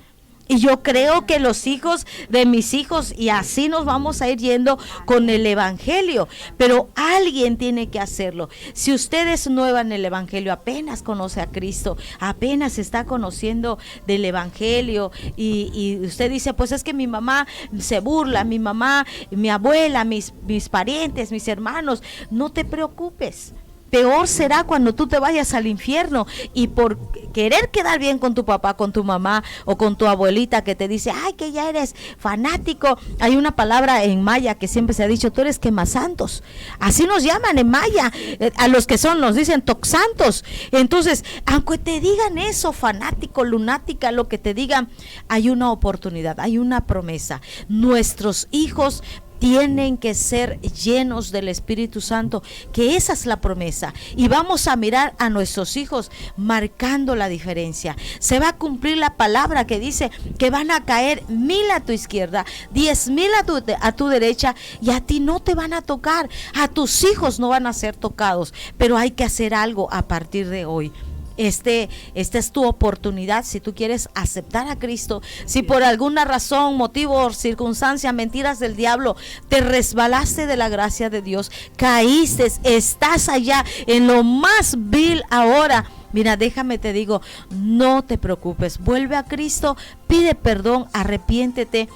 Y yo creo que los hijos de mis hijos, y así nos vamos a ir yendo con el evangelio, pero alguien tiene que hacerlo. Si usted es nueva en el evangelio, apenas conoce a Cristo, apenas está conociendo del evangelio, y usted dice, pues es que mi mamá se burla, mi mamá, mi abuela, mis parientes, mis hermanos, no te preocupes. Peor será cuando tú te vayas al infierno y por querer quedar bien con tu papá, con tu mamá o con tu abuelita que te dice, ay, que ya eres fanático. Hay una palabra en maya que siempre se ha dicho, tú eres quemasantos. Así nos llaman en maya, a los que nos dicen toxantos. Entonces, aunque te digan eso, fanático, lunática, lo que te digan, hay una oportunidad, hay una promesa. Nuestros hijos tienen que ser llenos del Espíritu Santo, que esa es la promesa, y vamos a mirar a nuestros hijos marcando la diferencia. Se va a cumplir la palabra que dice que van a caer 1000 a tu izquierda, 10,000 a tu derecha, y a ti no te van a tocar, a tus hijos no van a ser tocados, pero hay que hacer algo a partir de hoy. Esta es tu oportunidad. Si tú quieres aceptar a Cristo, si por alguna razón, motivo, circunstancia, mentiras del diablo, te resbalaste de la gracia de Dios, caíste, estás allá en lo más vil ahora, mira, déjame te digo, no te preocupes, vuelve a Cristo, pide perdón, arrepiéntete,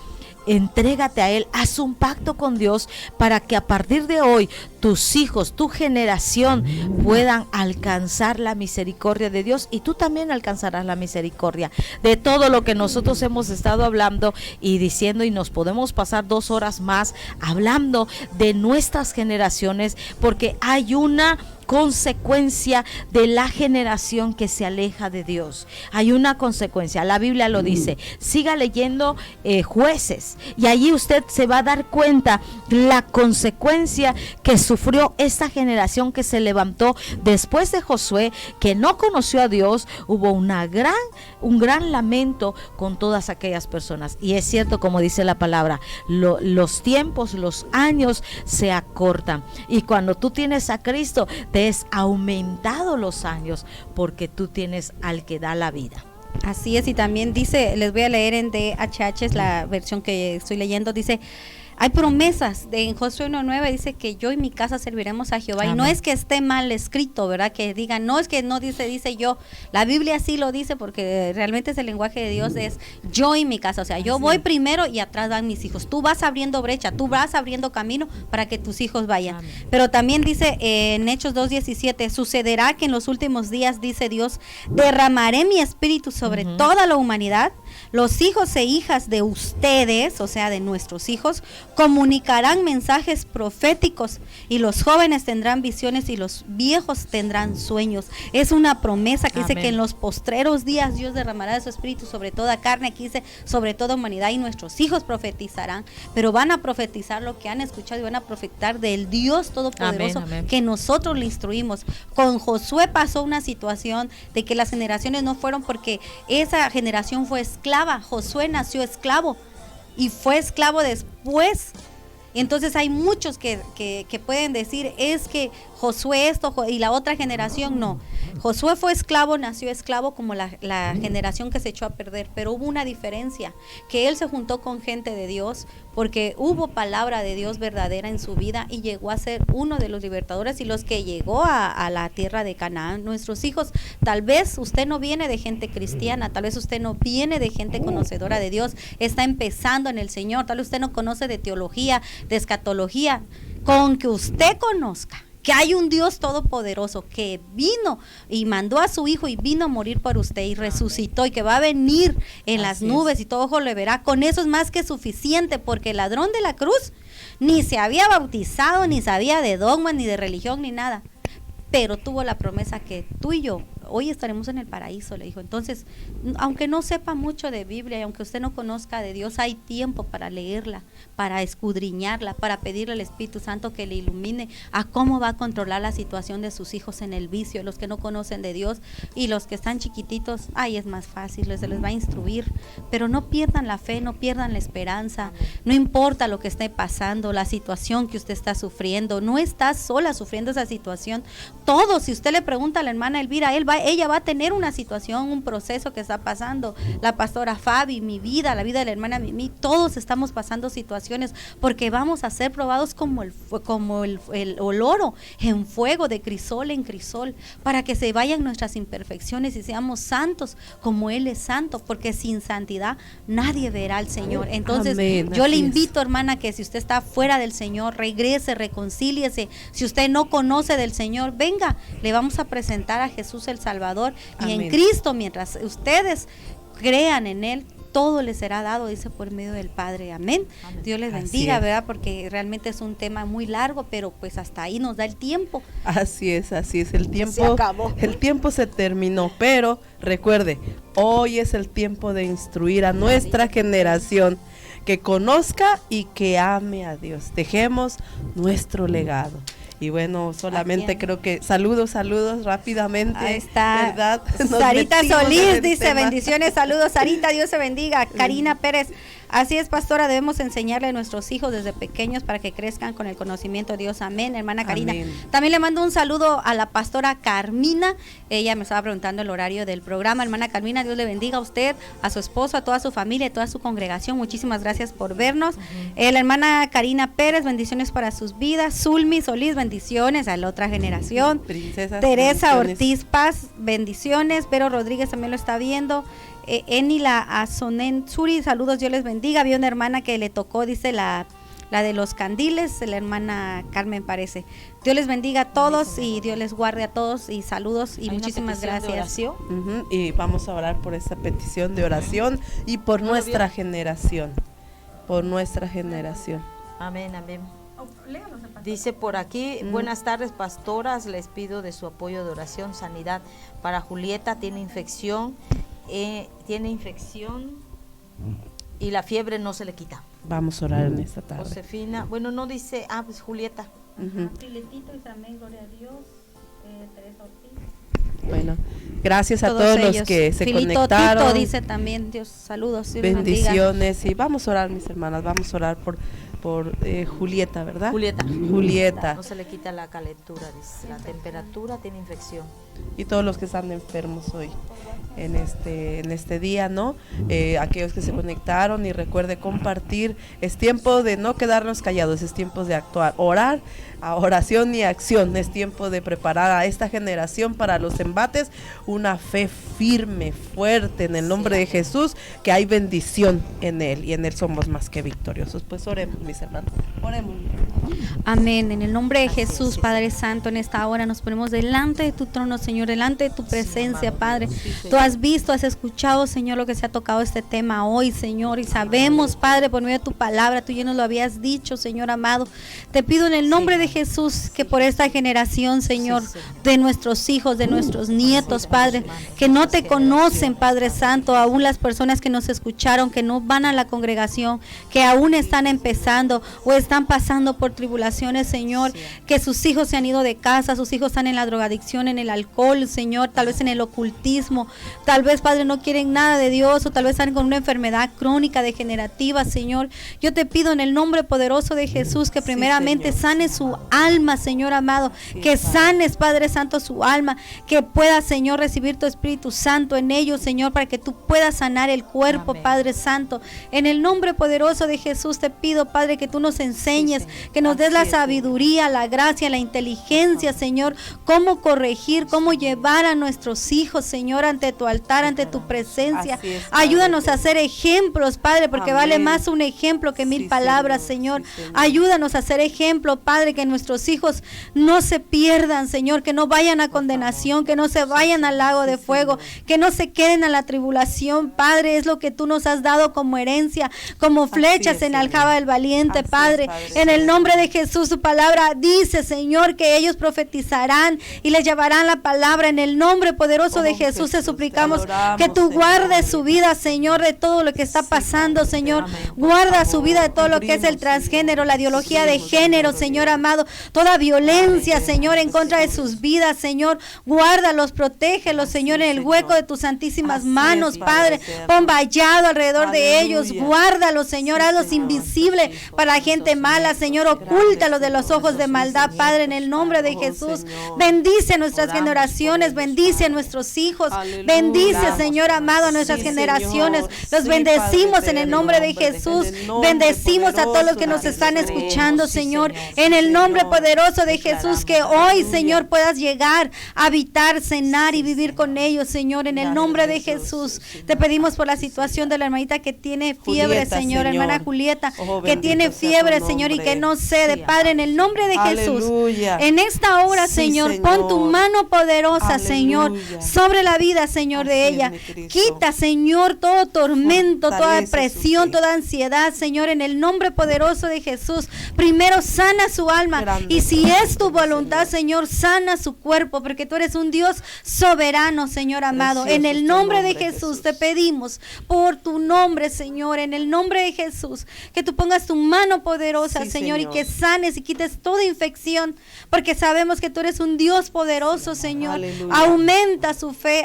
entrégate a Él, haz un pacto con Dios para que a partir de hoy tus hijos, tu generación puedan alcanzar la misericordia de Dios, y tú también alcanzarás la misericordia. De todo lo que nosotros hemos estado hablando y diciendo, y nos podemos pasar 2 horas más hablando de nuestras generaciones, porque hay una consecuencia de la generación que se aleja de Dios. Hay una consecuencia, la Biblia lo dice. Siga leyendo Jueces y allí usted se va a dar cuenta la consecuencia que sufrió esta generación que se levantó después de Josué, que no conoció a Dios. Hubo un gran lamento con todas aquellas personas. Y es cierto, como dice la palabra, los tiempos, los años se acortan. Y cuando tú tienes a Cristo, te es aumentado los años, porque tú tienes al que da la vida. Así es, y también dice, les voy a leer en DHH, es la versión que estoy leyendo, dice: hay promesas en Josué 1:9, dice que yo y mi casa serviremos a Jehová. Amén. Y no es que esté mal escrito, ¿verdad? Que digan, no, es que no dice yo. La Biblia sí lo dice, porque realmente es el lenguaje de Dios, es yo y mi casa. O sea, yo voy primero y atrás van mis hijos. Tú vas abriendo brecha, tú vas abriendo camino para que tus hijos vayan. Amén. Pero también dice en Hechos 2:17, sucederá que en los últimos días, dice Dios, derramaré mi espíritu sobre toda la humanidad. Los hijos e hijas de ustedes, o sea, de nuestros hijos, comunicarán mensajes proféticos, y los jóvenes tendrán visiones y los viejos tendrán sueños. Es una promesa que dice que en los postreros días Dios derramará de su espíritu sobre toda carne, aquí dice sobre toda humanidad, y nuestros hijos profetizarán, pero van a profetizar lo que han escuchado y van a profetizar del Dios Todopoderoso. Amén. Que nosotros le instruimos. Con Josué pasó una situación de que las generaciones no fueron, porque esa generación fue esclava. Josué nació esclavo y fue esclavo después. Entonces hay muchos que pueden decir, es que Josué esto y la otra generación no. Josué fue esclavo, nació esclavo como la generación que se echó a perder, pero hubo una diferencia, que él se juntó con gente de Dios, porque hubo palabra de Dios verdadera en su vida y llegó a ser uno de los libertadores y los que llegó a la tierra de Canaán. Nuestros hijos, tal vez usted no viene de gente cristiana, tal vez usted no viene de gente conocedora de Dios, está empezando en el Señor, tal vez usted no conoce de teología, de escatología. Con que usted conozca que hay un Dios todopoderoso que vino y mandó a su hijo y vino a morir por usted y resucitó, y que va a venir en las nubes y todo ojo le verá, con eso es más que suficiente, porque el ladrón de la cruz ni se había bautizado, ni sabía de dogmas, ni de religión, ni nada, pero tuvo la promesa que tú y yo hoy estaremos en el paraíso, le dijo. Entonces, aunque no sepa mucho de Biblia y aunque usted no conozca de Dios, hay tiempo para leerla, para escudriñarla, para pedirle al Espíritu Santo que le ilumine a cómo va a controlar la situación de sus hijos en el vicio, los que no conocen de Dios y los que están chiquititos. Ay, es más fácil, se les va a instruir, pero no pierdan la fe, no pierdan la esperanza. No importa lo que esté pasando, la situación que usted está sufriendo, no está sola sufriendo esa situación. Todos, si usted le pregunta a la hermana Elvira, ella va a tener una situación, un proceso que está pasando. La pastora Fabi, mi vida, la vida de la hermana Mimi, todos estamos pasando situaciones, porque vamos a ser probados como el oro en fuego, de crisol en crisol, para que se vayan nuestras imperfecciones y seamos santos como Él es santo, porque sin santidad nadie verá al Señor. Entonces, amén, yo le invito, hermana, que si usted está fuera del Señor, regrese, reconcíliese. Si usted no conoce del Señor, venga, le vamos a presentar a Jesús el Salvador, y amén. En Cristo, mientras ustedes crean en Él, todo les será dado, dice, por medio del Padre. Amén. Amén. Dios les bendiga, ¿verdad? Porque realmente es un tema muy largo, pero pues hasta ahí nos da el tiempo. Así es, el tiempo se acabó. El tiempo se terminó, pero recuerde, hoy es el tiempo de instruir a nuestra generación que conozca y que ame a Dios. Dejemos nuestro legado. Y bueno, solamente creo que saludos rápidamente. Ahí está, ¿verdad? Sarita Solís dice, bendiciones, saludos Sarita, Dios se bendiga. Karina Pérez, así es, pastora, debemos enseñarle a nuestros hijos desde pequeños para que crezcan con el conocimiento de Dios. Amén, hermana Karina. Amén. También le mando un saludo a la pastora Carmina, ella me estaba preguntando el horario del programa. Hermana Carmina, Dios le bendiga a usted, a su esposo, a toda su familia, a toda su congregación. Muchísimas gracias por vernos. La hermana Karina Pérez, bendiciones para sus vidas. Zulmi Solís, bendiciones a la otra generación. Princesas, Teresa Ortiz Paz, bendiciones. Vero Rodríguez también lo está viendo. Enila Azonensuri, saludos, Dios les bendiga. Había una hermana que le tocó, dice la de los candiles, la hermana Carmen parece. Dios les bendiga a todos y Dios les guarde a todos, y saludos y muchísimas gracias. Y vamos a orar por esta petición de oración y por nuestra generación. Por nuestra generación. Amén, amén. Dice por aquí, buenas tardes pastoras, les pido de su apoyo de oración, sanidad para Julieta, tiene infección y la fiebre no se le quita. Vamos a orar en esta tarde. Josefina, bueno, no dice, pues Julieta. Filetito y amén, gloria a Dios. Teresa Ortiz. Bueno, gracias a todos los que se conectaron. Tito dice también, Dios, saludos. Dios bendiciones. Y vamos a orar, mis hermanas, vamos a orar por Julieta, ¿verdad? Julieta. No se le quita la calentura, dice, la temperatura, tiene infección. Y todos los que están enfermos hoy en este día, ¿no? Aquellos que se conectaron, y recuerde compartir. Es tiempo de no quedarnos callados, es tiempo de actuar, orar, a oración y acción. Es tiempo de preparar a esta generación para los embates, una fe firme, fuerte en el nombre de Jesús, que hay bendición en Él, y en Él somos más que victoriosos. Pues oremos, mis hermanos, oremos. Amén, en el nombre de Jesús, Padre Santo, en esta hora nos ponemos delante de tu trono, Señor, delante de tu presencia, Padre. Tú has visto, has escuchado, Señor, lo que se ha tocado este tema hoy, Señor, y sabemos, Padre, por medio de tu palabra, tú ya nos lo habías dicho, Señor amado. Te pido en el nombre de Jesús que por esta generación, Señor, de nuestros hijos, de nuestros nietos, Padre, que no te conocen, Padre Santo, aún las personas que nos escucharon, que no van a la congregación, que aún están empezando o están pasando por tribulaciones, Señor, que sus hijos se han ido de casa, sus hijos están en la drogadicción, en el alcohol, Señor, tal vez en el ocultismo, tal vez, Padre, no quieren nada de Dios, o tal vez están con una enfermedad crónica, degenerativa, Señor. Yo te pido en el nombre poderoso de Jesús que primeramente sanes su alma, Señor amado, que sanes, Padre Santo, su alma, que pueda, Señor, recibir tu Espíritu Santo en ellos, Señor, para que tú puedas sanar el cuerpo, Padre Santo. En el nombre poderoso de Jesús te pido, Padre, que tú nos enseñes, que nos des la sabiduría, la gracia, la inteligencia, Señor, cómo corregir, cómo llevar a nuestros hijos, Señor, ante tu altar, ante tu presencia. Ayúdanos a ser ejemplos, Padre, porque vale más un ejemplo que 1000 palabras, Señor. Ayúdanos a ser ejemplo, Padre, que nuestros hijos no se pierdan, Señor, que no vayan a condenación, que no se vayan al lago de fuego, que no se queden a la tribulación, Padre. Es lo que tú nos has dado como herencia, como flechas en la aljaba del valiente, Padre. En el nombre de Jesús, su palabra dice, Señor, que ellos profetizarán y les llevarán la palabra. En el nombre poderoso de Jesús te suplicamos que tú guardes su vida, Señor, de todo lo que está pasando, Señor. Guarda su vida de todo lo que es el transgénero, la ideología de género, Señor amado. Toda violencia, Señor, en contra de sus vidas, Señor. Guárdalos, protégelos, Señor, en el hueco de tus santísimas manos, Padre. Pon vallado alrededor de ellos. Guárdalos, Señor. Hazlos invisibles para la gente mala, Señor. Ocúltalos de los ojos de maldad, Padre, en el nombre de Jesús. Bendice a nuestras generaciones, bendice a nuestros hijos, bendice, Señor amado, a nuestras generaciones. Los bendecimos en el nombre de Jesús. Bendecimos a todos los que nos están escuchando, Señor, en el nombre poderoso de Jesús, que hoy, Señor, puedas llegar a habitar, cenar y vivir con ellos, Señor, en el nombre de Jesús. Te pedimos por la situación de la hermanita que tiene fiebre, Señor, hermana Julieta, que tiene fiebre, Señor, y que no cede, Padre, en el nombre de Jesús. En esta hora, Señor, pon tu mano poderosa, Señor, sobre la vida, Señor, de ella. Quita, Señor, todo tormento, toda depresión, toda ansiedad, Señor, en el nombre poderoso de Jesús. Primero sana su alma, y si es tu voluntad, Señor, sana su cuerpo, porque tú eres un Dios soberano, Señor amado. En el nombre de Jesús te pedimos, por tu nombre, Señor, en el nombre de Jesús, que tú pongas tu mano poderosa, Señor, y que sanes y quites toda infección, porque sabemos que tú eres un Dios poderoso, Señor. Aumenta su fe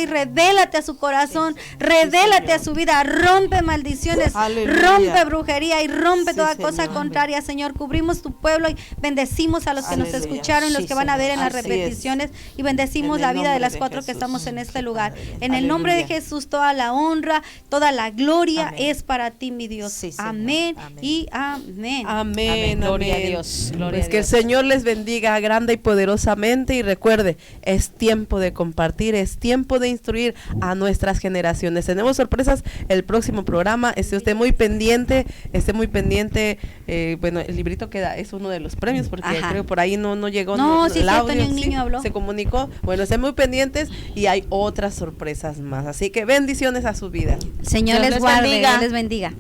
y revélate a su corazón, revélate a su vida, rompe maldiciones, rompe brujería y rompe toda cosa contraria, Señor. Cubrimos tu pueblo y bendecimos a los que nos escucharon, los que van a ver en las repeticiones, y bendecimos la vida de las 4 que estamos en este lugar. En el nombre de Jesús, toda la honra, toda la gloria es para ti, mi Dios. Amén y amén. Amén. Gloria a Dios. Pues que el Señor les bendiga grande y poderosamente, y recuerde, es tiempo de compartir, es tiempo de instruir a nuestras generaciones. Tenemos sorpresas el próximo programa, esté usted muy pendiente, bueno, el librito queda, es uno de los premios, porque creo por ahí no llegó el audio, un niño habló. Se comunicó. Bueno, estén muy pendientes y hay otras sorpresas más, así que bendiciones a su vida. Señor les guarde, Dios les bendiga.